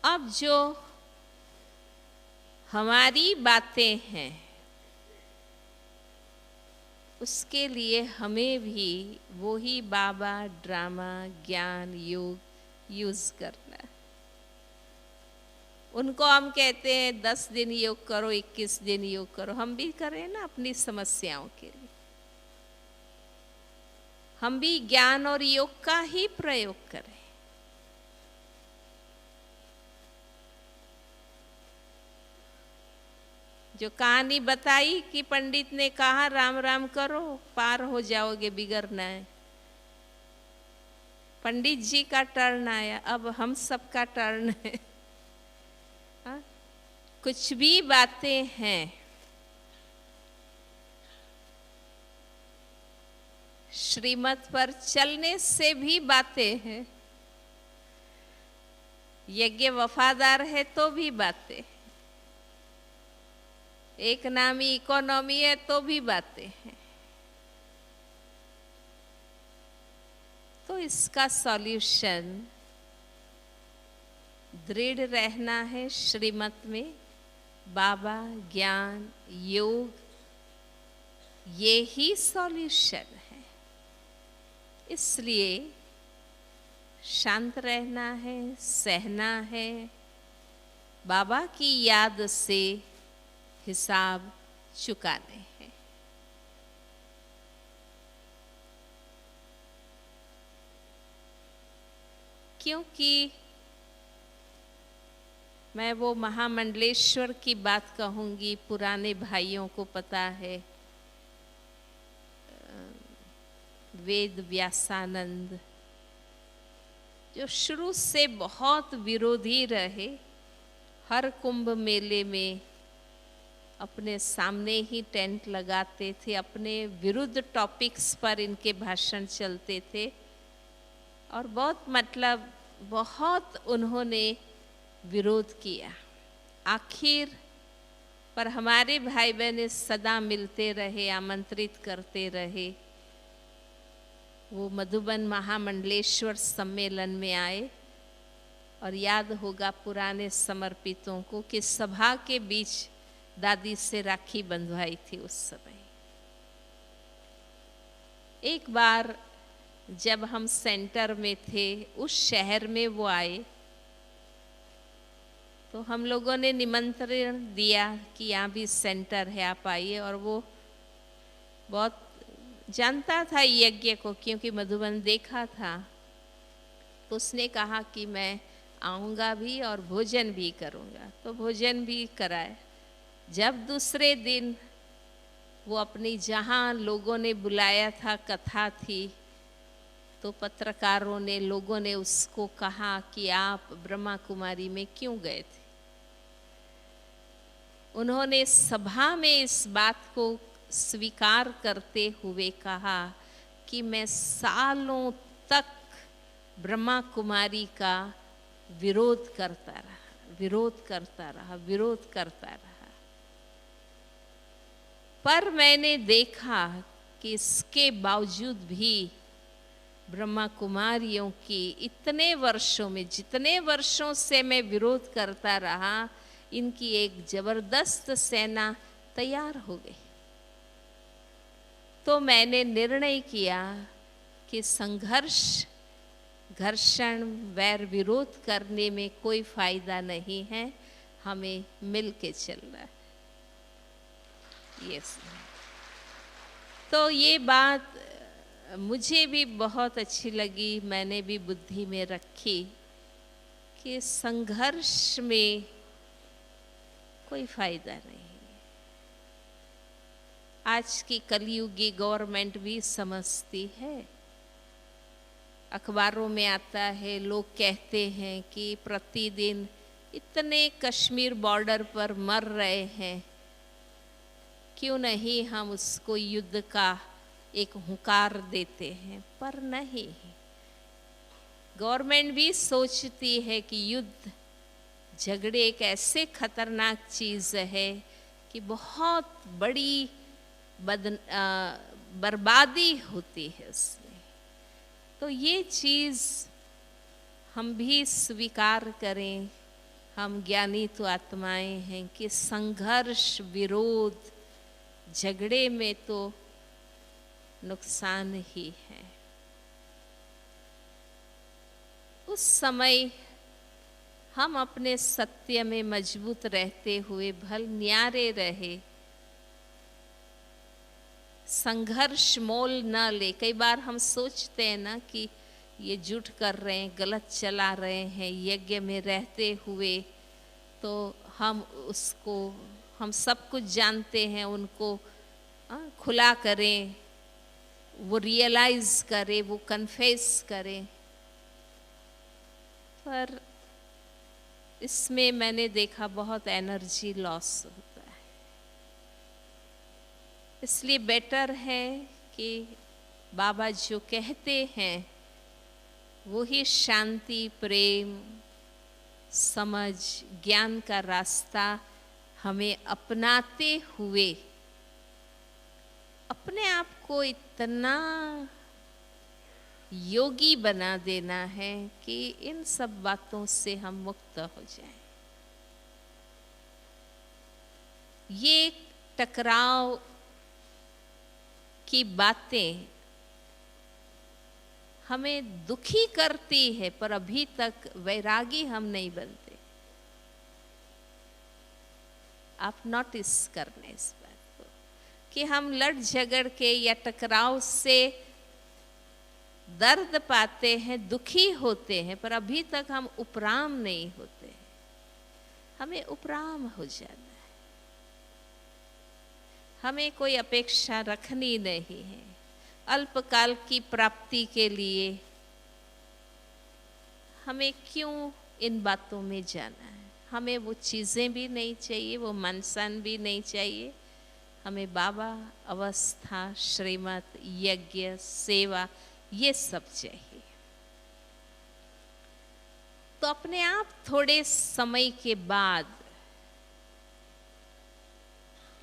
अब जो हमारी बातें हैं, उसके लिए हमें भी वही बाबा, ड्रामा, ज्ञान, योग यूज करना। उनको हम कहते हैं 10 दिन योग करो, 21 दिन योग करो, हम भी करें ना अपनी समस्याओं के लिए। हम भी ज्ञान और योग का ही प्रयोग करें। जो कहानी बताई कि पंडित ने कहा राम राम करो, पार हो जाओगे, बिगड़ना है। पंडित जी का टर्न आया, अब हम सबका टर्न है। कुछ भी बातें हैं श्रीमत पर चलने से भी बातें हैं, यज्ञ वफादार है तो भी बातें, एक नामी इकोनॉमी है तो भी बातें हैं। तो इसका सॉल्यूशन दृढ़ रहना है श्रीमत में। बाबा, ज्ञान, योग, ये ही सॉल्यूशन है। इसलिए शांत रहना है, सहना है, बाबा की याद से हिसाब चुकाने हैं। क्योंकि मैं वो महामंडलेश्वर की बात कहूँगी, पुराने भाइयों को पता है, वेद व्यासानंद, जो शुरू से बहुत विरोधी रहे, हर कुंभ मेले में अपने सामने ही टेंट लगाते थे, अपने विरुद्ध टॉपिक्स पर इनके भाषण चलते थे और बहुत उन्होंने विरोध किया। आखिर पर हमारे भाई बहन सदा मिलते रहे, आमंत्रित करते रहे। वो मधुबन महामंडलेश्वर सम्मेलन में आए और याद होगा पुराने समर्पितों को कि सभा के बीच दादी से राखी बंधवाई थी उस समय। एक बार जब हम सेंटर में थे, उस शहर में वो आए, तो हम लोगों ने निमंत्रण दिया कि यहाँ भी सेंटर है, आप आइए। और वो बहुत जानता था यज्ञ को, क्योंकि मधुबन देखा था। तो उसने कहा कि मैं आऊँगा भी और भोजन भी करूँगा। तो भोजन भी कराए। जब दूसरे दिन वो अपनी जहाँ लोगों ने बुलाया था, कथा थी, तो पत्रकारों ने, लोगों ने उसको कहा कि आप ब्रह्मा कुमारी में क्यों गए थे। उन्होंने सभा में इस बात को स्वीकार करते हुए कहा कि मैं सालों तक ब्रह्मा कुमारी का विरोध करता रहा, पर मैंने देखा कि इसके बावजूद भी ब्रह्मा कुमारियों की इतने वर्षों में, जितने वर्षों से मैं विरोध करता रहा, इनकी एक जबरदस्त सेना तैयार हो गई। तो मैंने निर्णय किया कि संघर्ष, घर्षण, वैर विरोध करने में कोई फायदा नहीं है, हमें मिल के चलना है। यस। तो ये बात मुझे भी बहुत अच्छी लगी, मैंने भी बुद्धि में रखी कि संघर्ष में कोई फायदा नहीं। आज की कलयुगी गवर्नमेंट भी समझती है। अखबारों में आता है, लोग कहते हैं कि प्रतिदिन इतने कश्मीर बॉर्डर पर मर रहे हैं, क्यों नहीं हम उसको युद्ध का एक हुंकार देते हैं। पर नहीं, गवर्नमेंट भी सोचती है कि युद्ध, झगड़े एक ऐसे खतरनाक चीज़ है कि बहुत बड़ी बर्बादी होती है उसमें। तो ये चीज़ हम भी स्वीकार करें। हम ज्ञानी तो आत्माएं हैं कि संघर्ष, विरोध, झगड़े में तो नुकसान ही है। उस समय हम अपने सत्य में मजबूत रहते हुए भल न्यारे रहे, संघर्ष मोल न ले। कई बार हम सोचते हैं ना कि ये झूठ कर रहे हैं, गलत चला रहे हैं यज्ञ में रहते हुए, तो हम उसको, हम सब कुछ जानते हैं, उनको खुला करें, वो रियलाइज करें, वो कन्फेस करें। पर इसमें मैंने देखा बहुत एनर्जी लॉस होता है। इसलिए बेटर है कि बाबा जो कहते हैं वो ही शांति, प्रेम, समझ, ज्ञान का रास्ता हमें अपनाते हुए अपने आप को इतना योगी बना देना है कि इन सब बातों से हम मुक्त हो जाएं। ये टकराव की बातें हमें दुखी करती है, पर अभी तक वैरागी हम नहीं बनते। आप नोटिस करने इस बात को कि हम लड़ झगड़ के या टकराव से दर्द पाते हैं, दुखी होते हैं, पर अभी तक हम उपराम नहीं होते। हमें उपराम हो जाना है। हमें कोई अपेक्षा रखनी नहीं है अल्पकाल की प्राप्ति के लिए। हमें क्यों इन बातों में जाना है? हमें वो चीज़ें भी नहीं चाहिए, वो मनसन भी नहीं चाहिए। हमें बाबा, अवस्था, श्रीमत, यज्ञ, सेवा, ये सब चाहिए। तो अपने आप थोड़े समय के बाद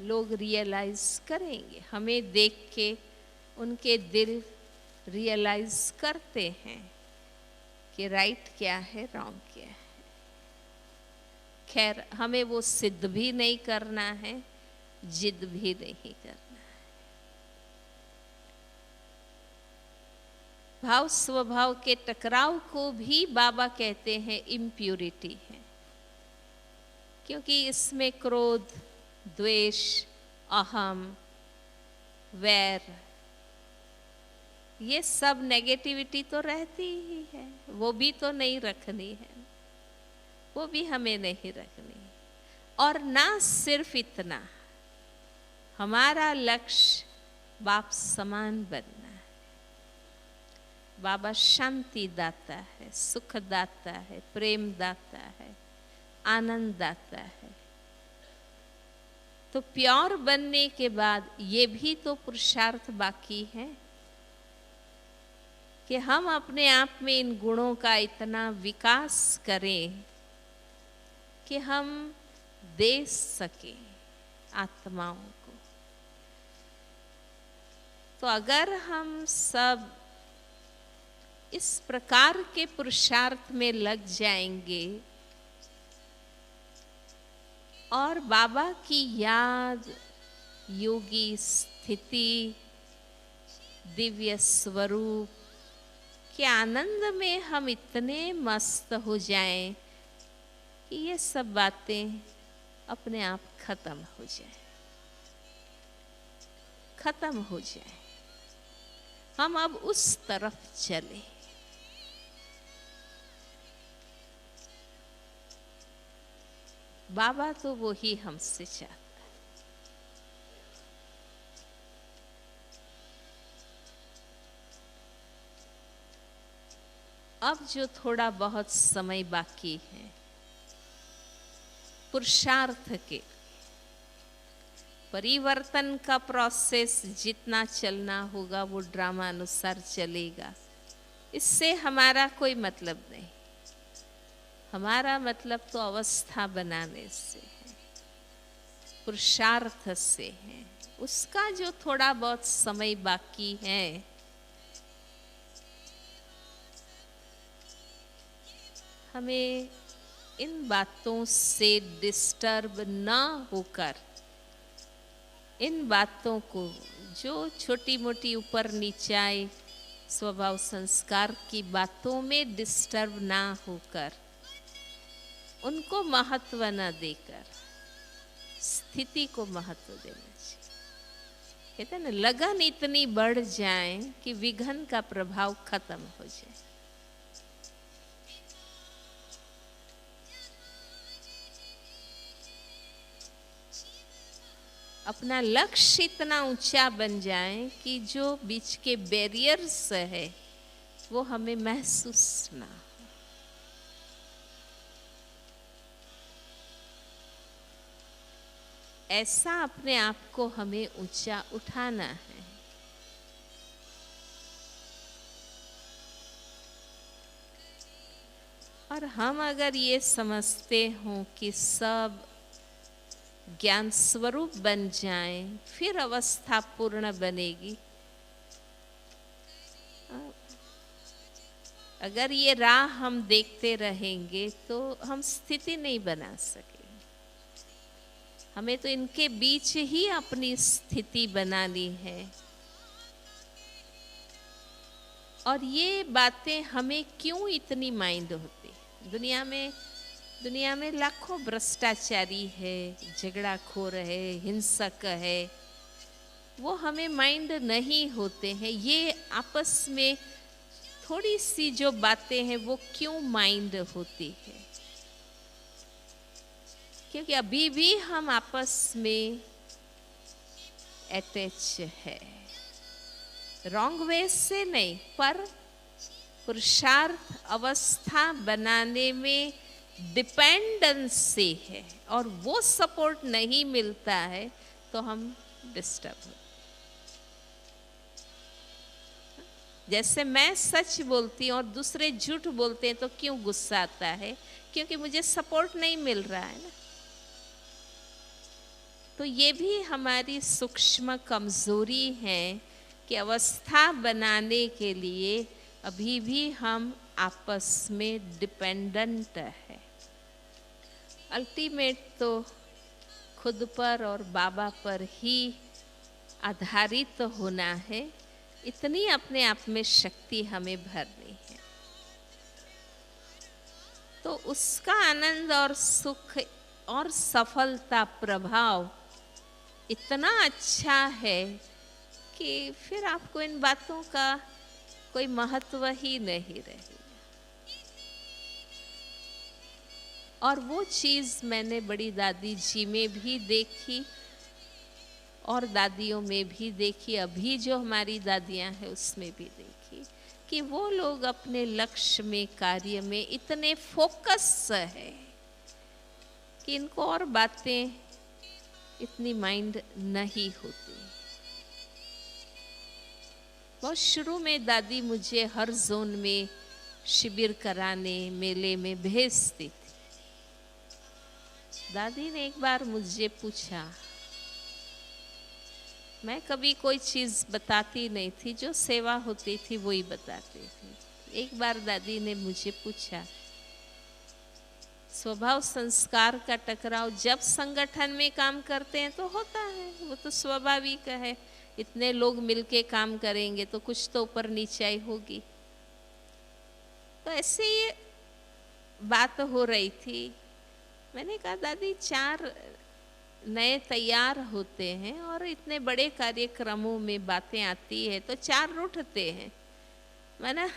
लोग रियलाइज करेंगे, हमें देख के उनके दिल रियलाइज करते हैं कि राइट क्या है, रॉन्ग क्या है। खैर, हमें वो सिद्ध भी नहीं करना है, जिद भी नहीं करना है। भाव स्वभाव के टकराव को भी बाबा कहते हैं इम्प्यूरिटी है, क्योंकि इसमें क्रोध, द्वेष, अहम, वैर, ये सब नेगेटिविटी तो रहती ही है। वो भी तो नहीं रखनी है, वो भी हमें नहीं रखनी। और ना सिर्फ इतना, हमारा लक्ष्य बाप समान बनना है। बाबा शांति दाता है, सुख दाता है, प्रेम दाता है, आनंद दाता है। तो प्योर बनने के बाद ये भी तो पुरुषार्थ बाकी है कि हम अपने आप में इन गुणों का इतना विकास करें कि हम दे सके आत्माओं को। तो अगर हम सब इस प्रकार के पुरुषार्थ में लग जाएंगे और बाबा की याद, योगी स्थिति, दिव्य स्वरूप के आनंद में हम इतने मस्त हो जाएं कि ये सब बातें अपने आप खत्म हो जाए, खत्म हो जाए। हम अब उस तरफ चले। बाबा तो वो ही हमसे चाहता है। अब जो थोड़ा बहुत समय बाकी है पुरुषार्थ के, परिवर्तन का प्रोसेस जितना चलना होगा वो ड्रामा अनुसार चलेगा। इससे हमारा कोई मतलब नहीं। हमारा मतलब तो अवस्था बनाने से है, पुरुषार्थ से है। उसका जो थोड़ा बहुत समय बाकी है, हमें इन बातों से डिस्टर्ब ना होकर, इन बातों को जो छोटी मोटी ऊपर नीचाई स्वभाव संस्कार की बातों में डिस्टर्ब ना होकर, उनको महत्व न देकर स्थिति को महत्व देना चाहिए। कहते हैं ना, लगन इतनी बढ़ जाए कि विघ्न का प्रभाव खत्म हो जाए। अपना लक्ष्य इतना ऊंचा बन जाए कि जो बीच के बैरियर्स है वो हमें महसूस ना हो। ऐसा अपने आप को हमें ऊंचा उठाना है। और हम अगर ये समझते हों कि सब ज्ञान स्वरूप बन जाएं, फिर अवस्था पूर्ण बनेगी। अगर ये राह हम देखते रहेंगे तो हम स्थिति नहीं बना सकेंगे। हमें तो इनके बीच ही अपनी स्थिति बनानी है। और ये बातें हमें क्यों इतनी माइंड होती? दुनिया में लाखों भ्रष्टाचारी है, झगड़ाखोर है, हिंसक है, वो हमें माइंड नहीं होते हैं। ये आपस में थोड़ी सी जो बातें हैं वो क्यों माइंड होती है? क्योंकि अभी भी हम आपस में अटैच है, रॉन्ग वे से नहीं, पर पुरुषार्थ अवस्था बनाने में डिपेंडेंसी है, और वो सपोर्ट नहीं मिलता है तो हम डिस्टर्ब हो। जैसे मैं सच बोलती हूँ और दूसरे झूठ बोलते हैं तो क्यों गुस्सा आता है? क्योंकि मुझे सपोर्ट नहीं मिल रहा है ना। तो ये भी हमारी सूक्ष्म कमजोरी है कि अवस्था बनाने के लिए अभी भी हम आपस में डिपेंडेंट है। अल्टीमेट तो खुद पर और बाबा पर ही आधारित होना है। इतनी अपने आप में शक्ति हमें भरनी है, तो उसका आनंद और सुख और सफलता प्रभाव इतना अच्छा है कि फिर आपको इन बातों का कोई महत्व ही नहीं रहेगा। और वो चीज़ मैंने बड़ी दादी जी में भी देखी और दादियों में भी देखी, अभी जो हमारी दादियाँ हैं उसमें भी देखी, कि वो लोग अपने लक्ष्य में, कार्य में इतने फोकस है कि इनको और बातें इतनी माइंड नहीं होती। बहुत शुरू में दादी मुझे हर जोन में शिविर कराने, मेले में भेजती थी। दादी ने एक बार मुझे पूछा, मैं कभी कोई चीज़ बताती नहीं थी, जो सेवा होती थी वही बताती थी। एक बार दादी ने मुझे पूछा, स्वभाव संस्कार का टकराव जब संगठन में काम करते हैं तो होता है, वो तो स्वाभाविक है। इतने लोग मिलके काम करेंगे तो कुछ तो ऊपर नीचाई होगी। तो ऐसे ही बात हो रही थी। मैंने कहा, दादी 4 नए तैयार होते हैं और इतने बड़े कार्यक्रमों में बातें आती है तो 4 रूठते हैं, माना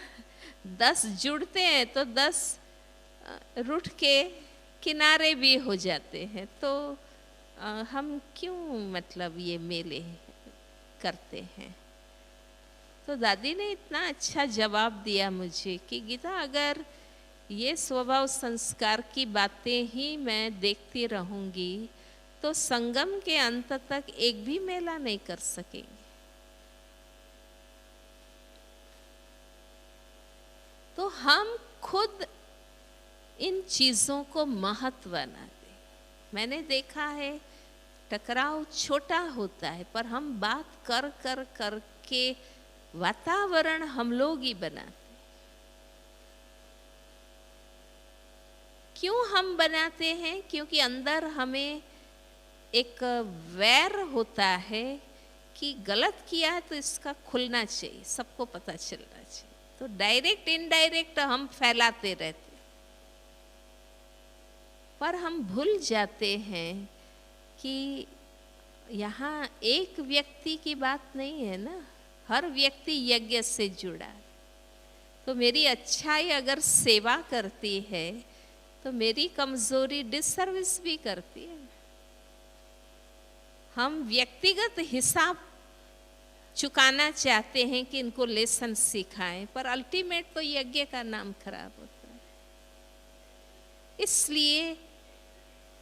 10 जुड़ते हैं तो 10 रूठ के किनारे भी हो जाते हैं। तो हम क्यों मतलब ये मेले करते हैं? तो दादी ने इतना अच्छा जवाब दिया मुझे कि गीता, अगर ये स्वभाव संस्कार की बातें ही मैं देखती रहूंगी तो संगम के अंत तक एक भी मेला नहीं कर सकेंगे। तो हम खुद इन चीज़ों को महत्व ना दें। मैंने देखा है टकराव छोटा होता है, पर हम बात कर कर कर के वातावरण हम लोग ही बनाते। क्यों हम बनाते हैं? क्योंकि अंदर हमें एक वैर होता है कि गलत किया है तो इसका खुलना चाहिए, सबको पता चलना चाहिए। तो डायरेक्ट इनडायरेक्ट हम फैलाते रहते, पर हम भूल जाते हैं कि यहाँ एक व्यक्ति की बात नहीं है ना, हर व्यक्ति यज्ञ से जुड़ा। तो मेरी अच्छाई अगर सेवा करती है तो मेरी कमजोरी डिसर्विस भी करती है। हम व्यक्तिगत हिसाब चुकाना चाहते हैं कि इनको लेसन सिखाएं, पर अल्टीमेट तो यज्ञ का नाम खराब होता है। इसलिए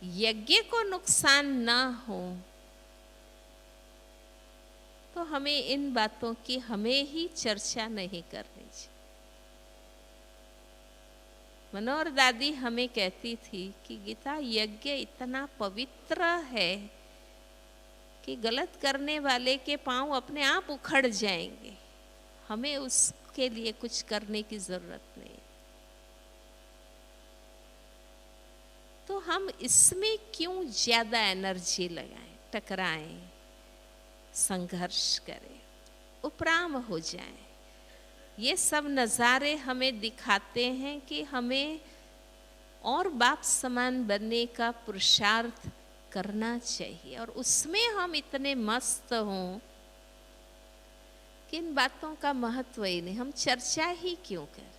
यज्ञ को नुकसान ना हो तो हमें इन बातों की हमें ही चर्चा नहीं करनी चाहिए। मनोहर दादी हमें कहती थी कि गीता, यज्ञ इतना पवित्र है कि गलत करने वाले के पांव अपने आप उखड़ जाएंगे, हमें उसके लिए कुछ करने की जरूरत नहीं। तो हम इसमें क्यों ज्यादा एनर्जी लगाएं, टकराएं, संघर्ष करें, उपराम हो जाएं। ये सब नज़ारे हमें दिखाते हैं कि हमें और बाप समान बनने का पुरुषार्थ करना चाहिए, और उसमें हम इतने मस्त हों कि इन बातों का महत्व ही नहीं, हम चर्चा ही क्यों करें।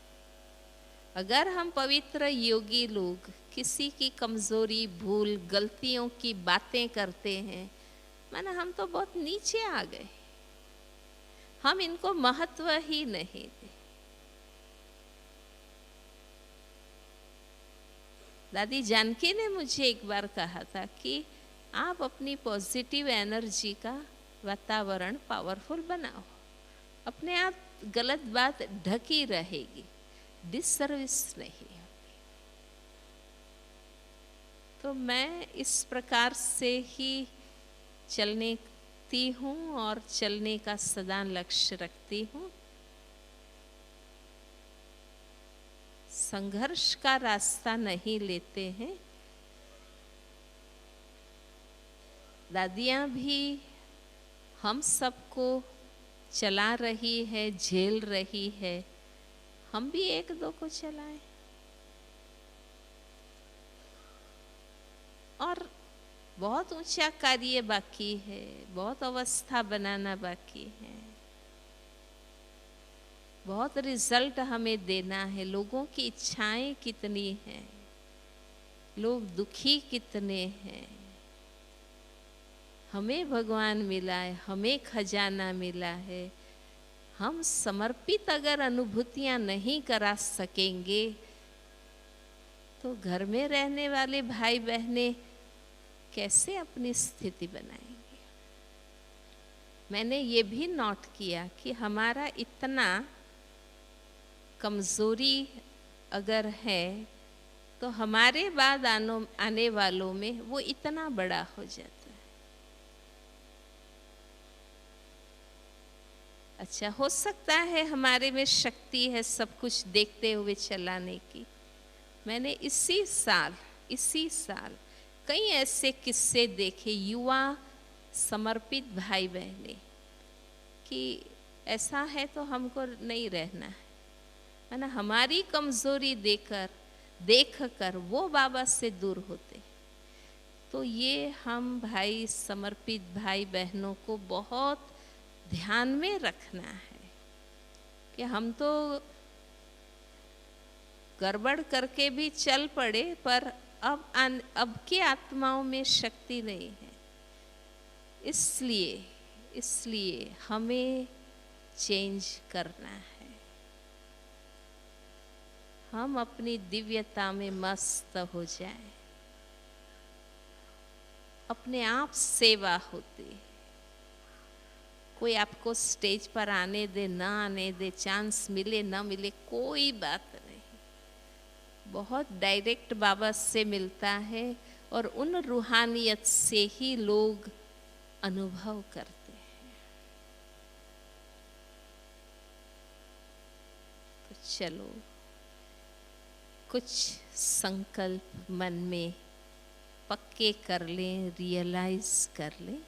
अगर हम पवित्र योगी लोग किसी की कमजोरी, भूल, गलतियों की बातें करते हैं, माना हम तो बहुत नीचे आ गए, हम इनको महत्व ही नहीं दे। दादी जानकी ने मुझे एक बार कहा था कि आप अपनी पॉजिटिव एनर्जी का वातावरण पावरफुल बनाओ, अपने आप गलत बात ढकी रहेगी, डिससर्विस नहीं होगी। तो मैं इस प्रकार से ही चलती हूँ और चलने का सदा लक्ष्य रखती हूँ। संघर्ष का रास्ता नहीं लेते हैं। दादियाँ भी हम सबको चला रही है, झेल रही है, हम भी एक दो को चलाएं। और बहुत ऊंचा कार्य बाकी है, बहुत अवस्था बनाना बाकी है, बहुत रिजल्ट हमें देना है। लोगों की इच्छाएं कितनी हैं, लोग दुखी कितने हैं। हमें भगवान मिला है, हमें खजाना मिला है। हम समर्पित अगर अनुभूतियां नहीं करा सकेंगे तो घर में रहने वाले भाई बहनें कैसे अपनी स्थिति बनाएंगे। मैंने ये भी नोट किया कि हमारा इतना कमजोरी अगर है तो हमारे बाद आने वालों में वो इतना बड़ा हो जाता है। अच्छा, हो सकता है हमारे में शक्ति है सब कुछ देखते हुए चलाने की। मैंने इसी साल कई ऐसे किस्से देखे, युवा समर्पित भाई बहने, कि ऐसा है तो हमको नहीं रहना है ना। हमारी कमजोरी देखकर वो बाबा से दूर होते। तो ये हम भाई, समर्पित भाई बहनों को बहुत ध्यान में रखना है कि हम तो गड़बड़ करके भी चल पड़े, पर अब की आत्माओं में शक्ति नहीं है। इसलिए हमें चेंज करना है। हम अपनी दिव्यता में मस्त हो जाएं, अपने आप सेवा होती। कोई आपको स्टेज पर आने दे ना आने दे, चांस मिले ना मिले, कोई बात नहीं। बहुत डायरेक्ट बाबा से मिलता है और उन रूहानियत से ही लोग अनुभव करते हैं। तो चलो कुछ संकल्प मन में पक्के कर लें, रियलाइज कर लें।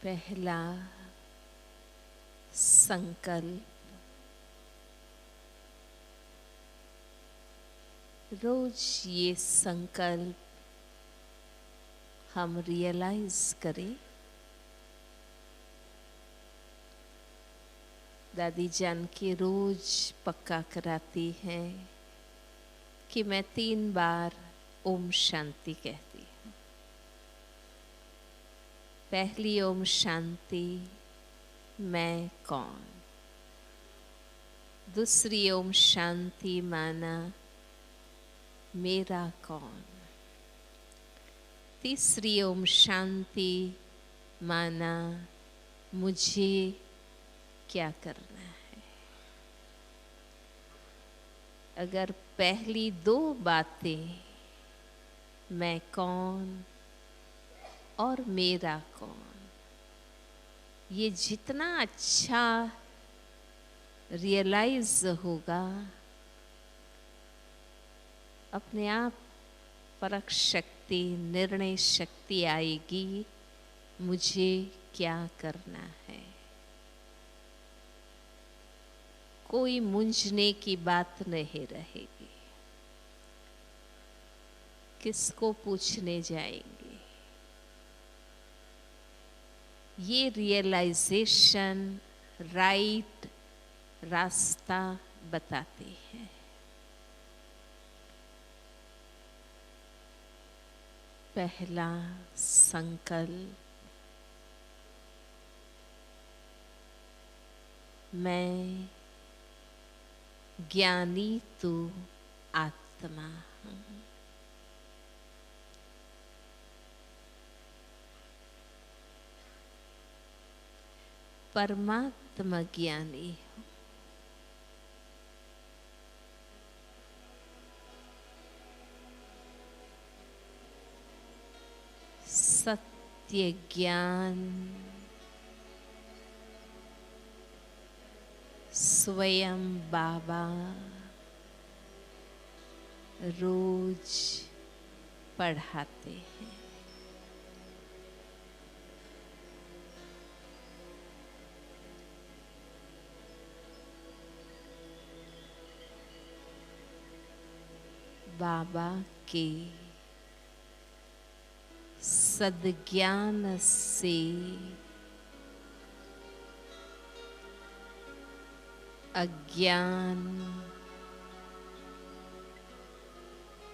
पहला संकल्प, रोज ये संकल्प हम रियलाइज करें। दादी जान के रोज पक्का कराती हैं कि मैं 3 बार ओम शांति कहती हूँ। पहली ओम शांति, मैं कौन। दूसरी ओम शांति, माना मेरा कौन। तीसरी ओम शांति, माना मुझे क्या करना है। अगर पहली दो बातें, मैं कौन और मेरा कौन, ये जितना अच्छा रियलाइज होगा, अपने आप परख शक्ति, निर्णय शक्ति आएगी, मुझे क्या करना है। कोई मूंझने की बात नहीं रहेगी, किसको पूछने जाएंगे। ये रियलाइजेशन राइट रास्ता बताते हैं। पहला संकल्प, मैं ज्ञानी तू आत्मा हूँ। परमात्मा ज्ञानी हूँ। सत्य ज्ञान स्वयं बाबा रोज पढ़ाते हैं। बाबा के सद्ज्ञान से अज्ञान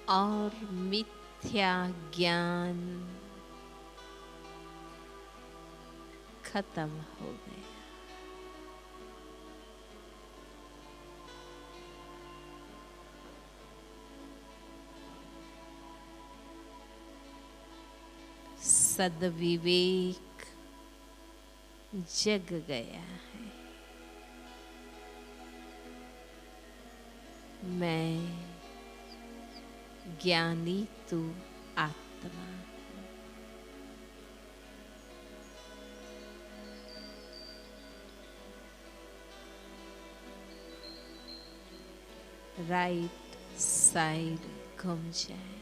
और मिथ्या ज्ञान खत्म हो गया। सद्विवेक जग गया है। मैं ज्ञानी तू आत्मा। राइट साइड घूम जाए।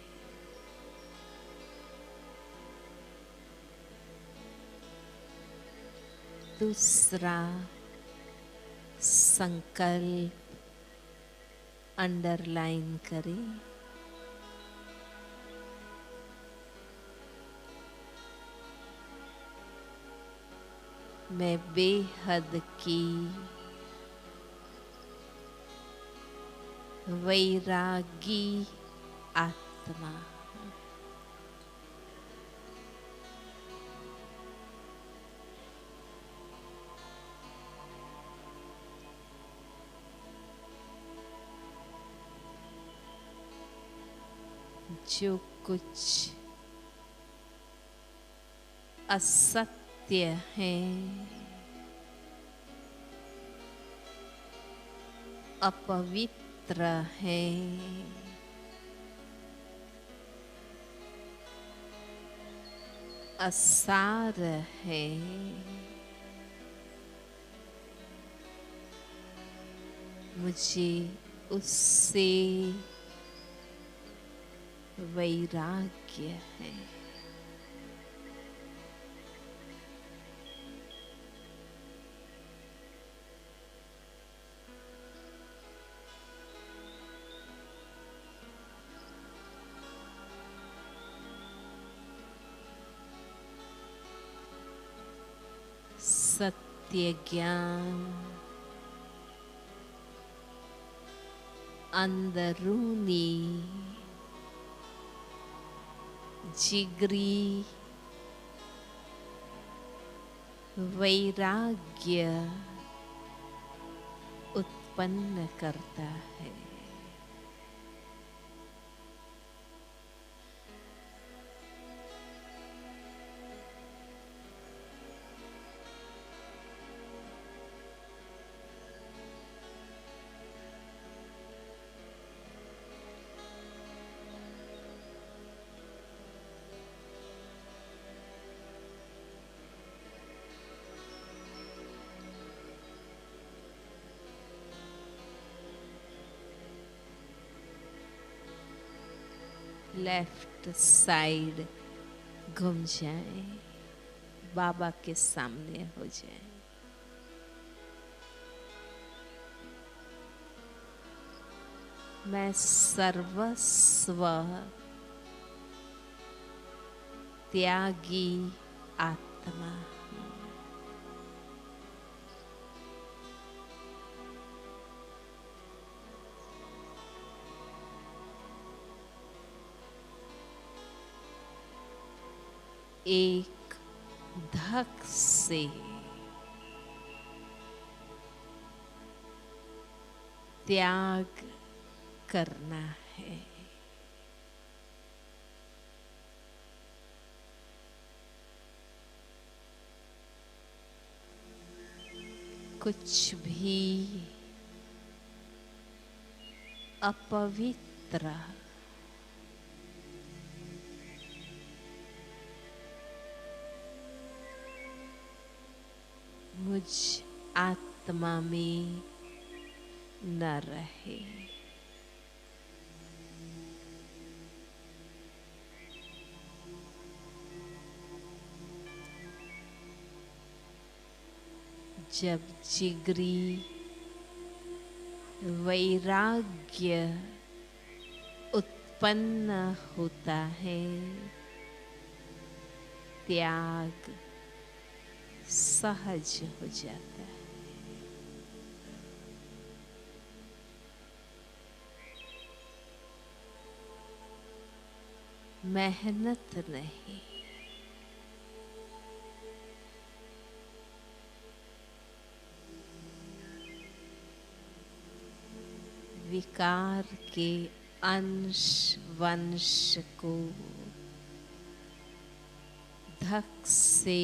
दूसरा संकल्प अंडरलाइन करें। मैं बेहद की वैरागी आत्मा। जो कुछ असत्य है, अपवित्र है, असार है, मुझे उससे वैराग्य है। सत्य ज्ञान अंदरूनी जिगरी वैराग्य उत्पन्न करता है। लेफ्ट साइड घूम जाएं, बाबा के सामने हो जाएं। मैं सर्वस्व त्यागी आत्मा हूँ। एक धक से त्याग करना है। कुछ भी अपवित्र मुझ आत्मा में न रहे। जब जिगरी वैराग्य उत्पन्न होता है, त्याग सहज हो जाता है। मेहनत नहीं, विकार के अंश वंश को धक से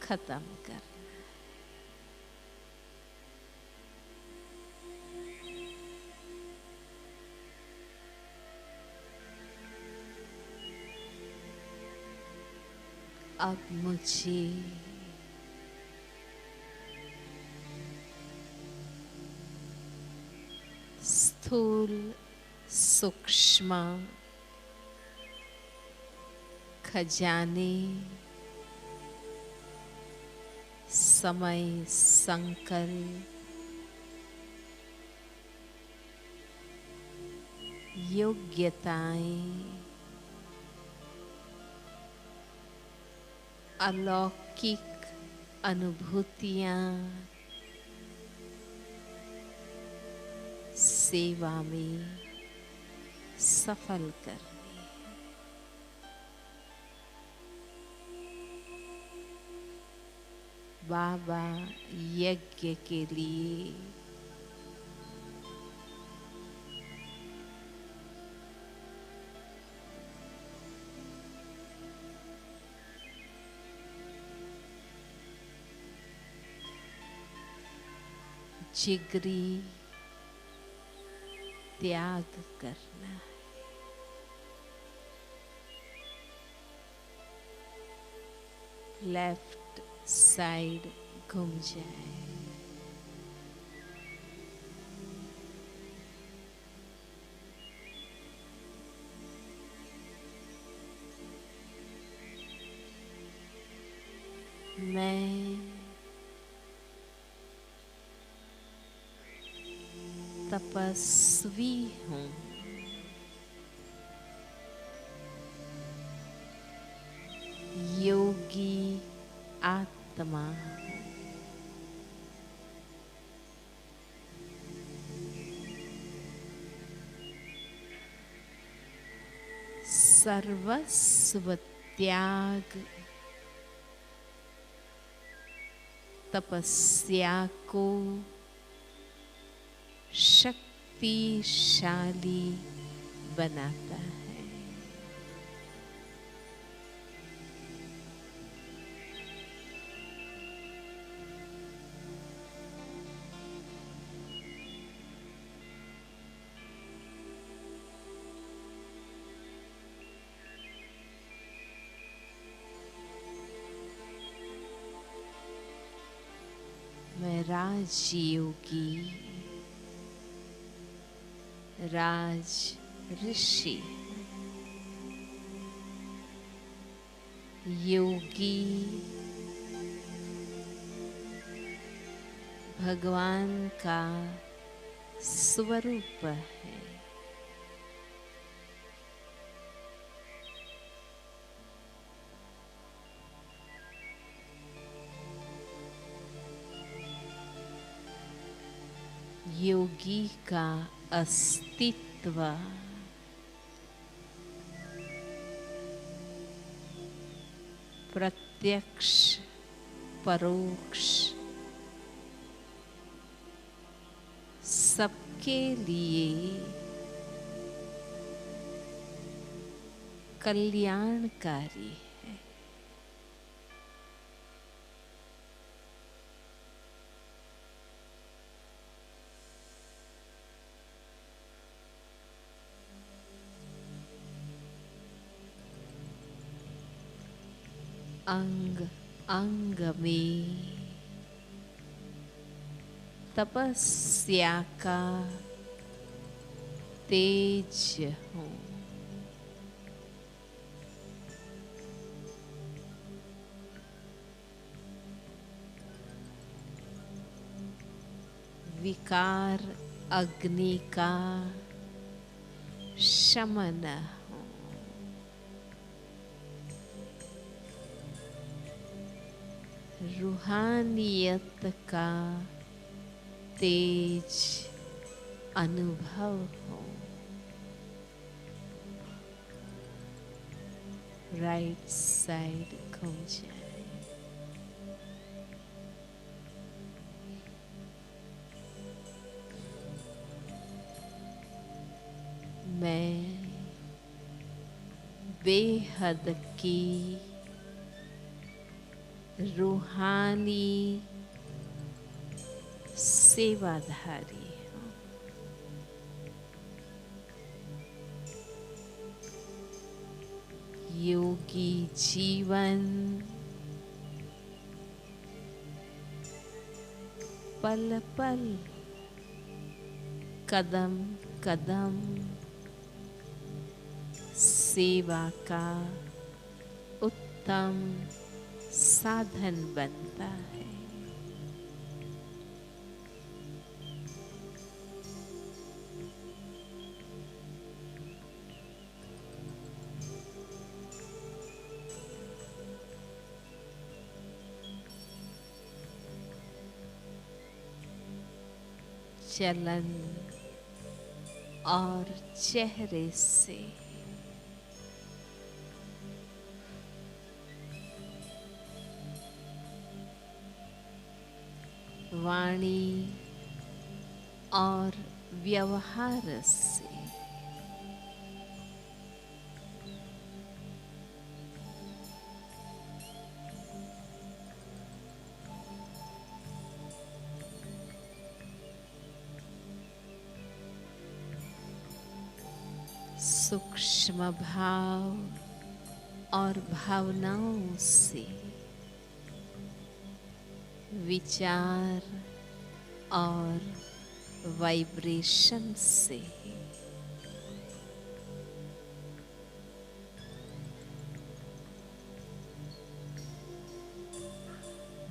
खत्म करना। अब मुझे स्थूल सूक्ष्म खजाने समय संकल्प योग्यताएं अलौकिक अनुभूतियां सेवा में सफल करनी है। बाबा यज्ञ के लिए जिगरी त्याग करना है। लेफ्ट साइड घूम जाए। मैं तपस्वी हूँ। योगी आत्मा हूँ। सर्वस्व त्याग तपस्या को शक्तिशाली बनाता है। मैं राजयोगी राज ऋषि, योगी भगवान का स्वरूप है। योगी का अस्तित्व प्रत्यक्ष परोक्ष सबके लिए कल्याणकारी है। अंग अंग में तपस्या का तेज हो। विकार अग्नि का शमन हो। रूहानियत का तेज अनुभव हो। राइट साइड घूम जाए। मैं बेहद की रूहानी सेवाधारी हूँ। योगी जीवन पल पल कदम कदम सेवा का उत्तम साधन बनता है। चलन और चेहरे से वाणी और व्यवहार से सूक्ष्म भाव और भावनाओं से विचार और वाइब्रेशन से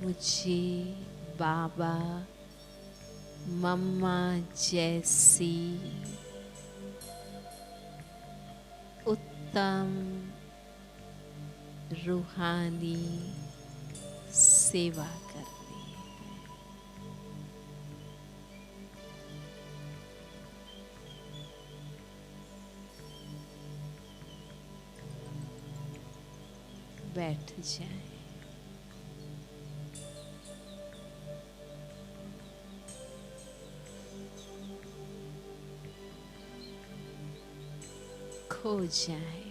मुझे बाबा मम्मा जैसी उत्तम रूहानी सेवा करनी है। बैठ जाएं। खो जाएं।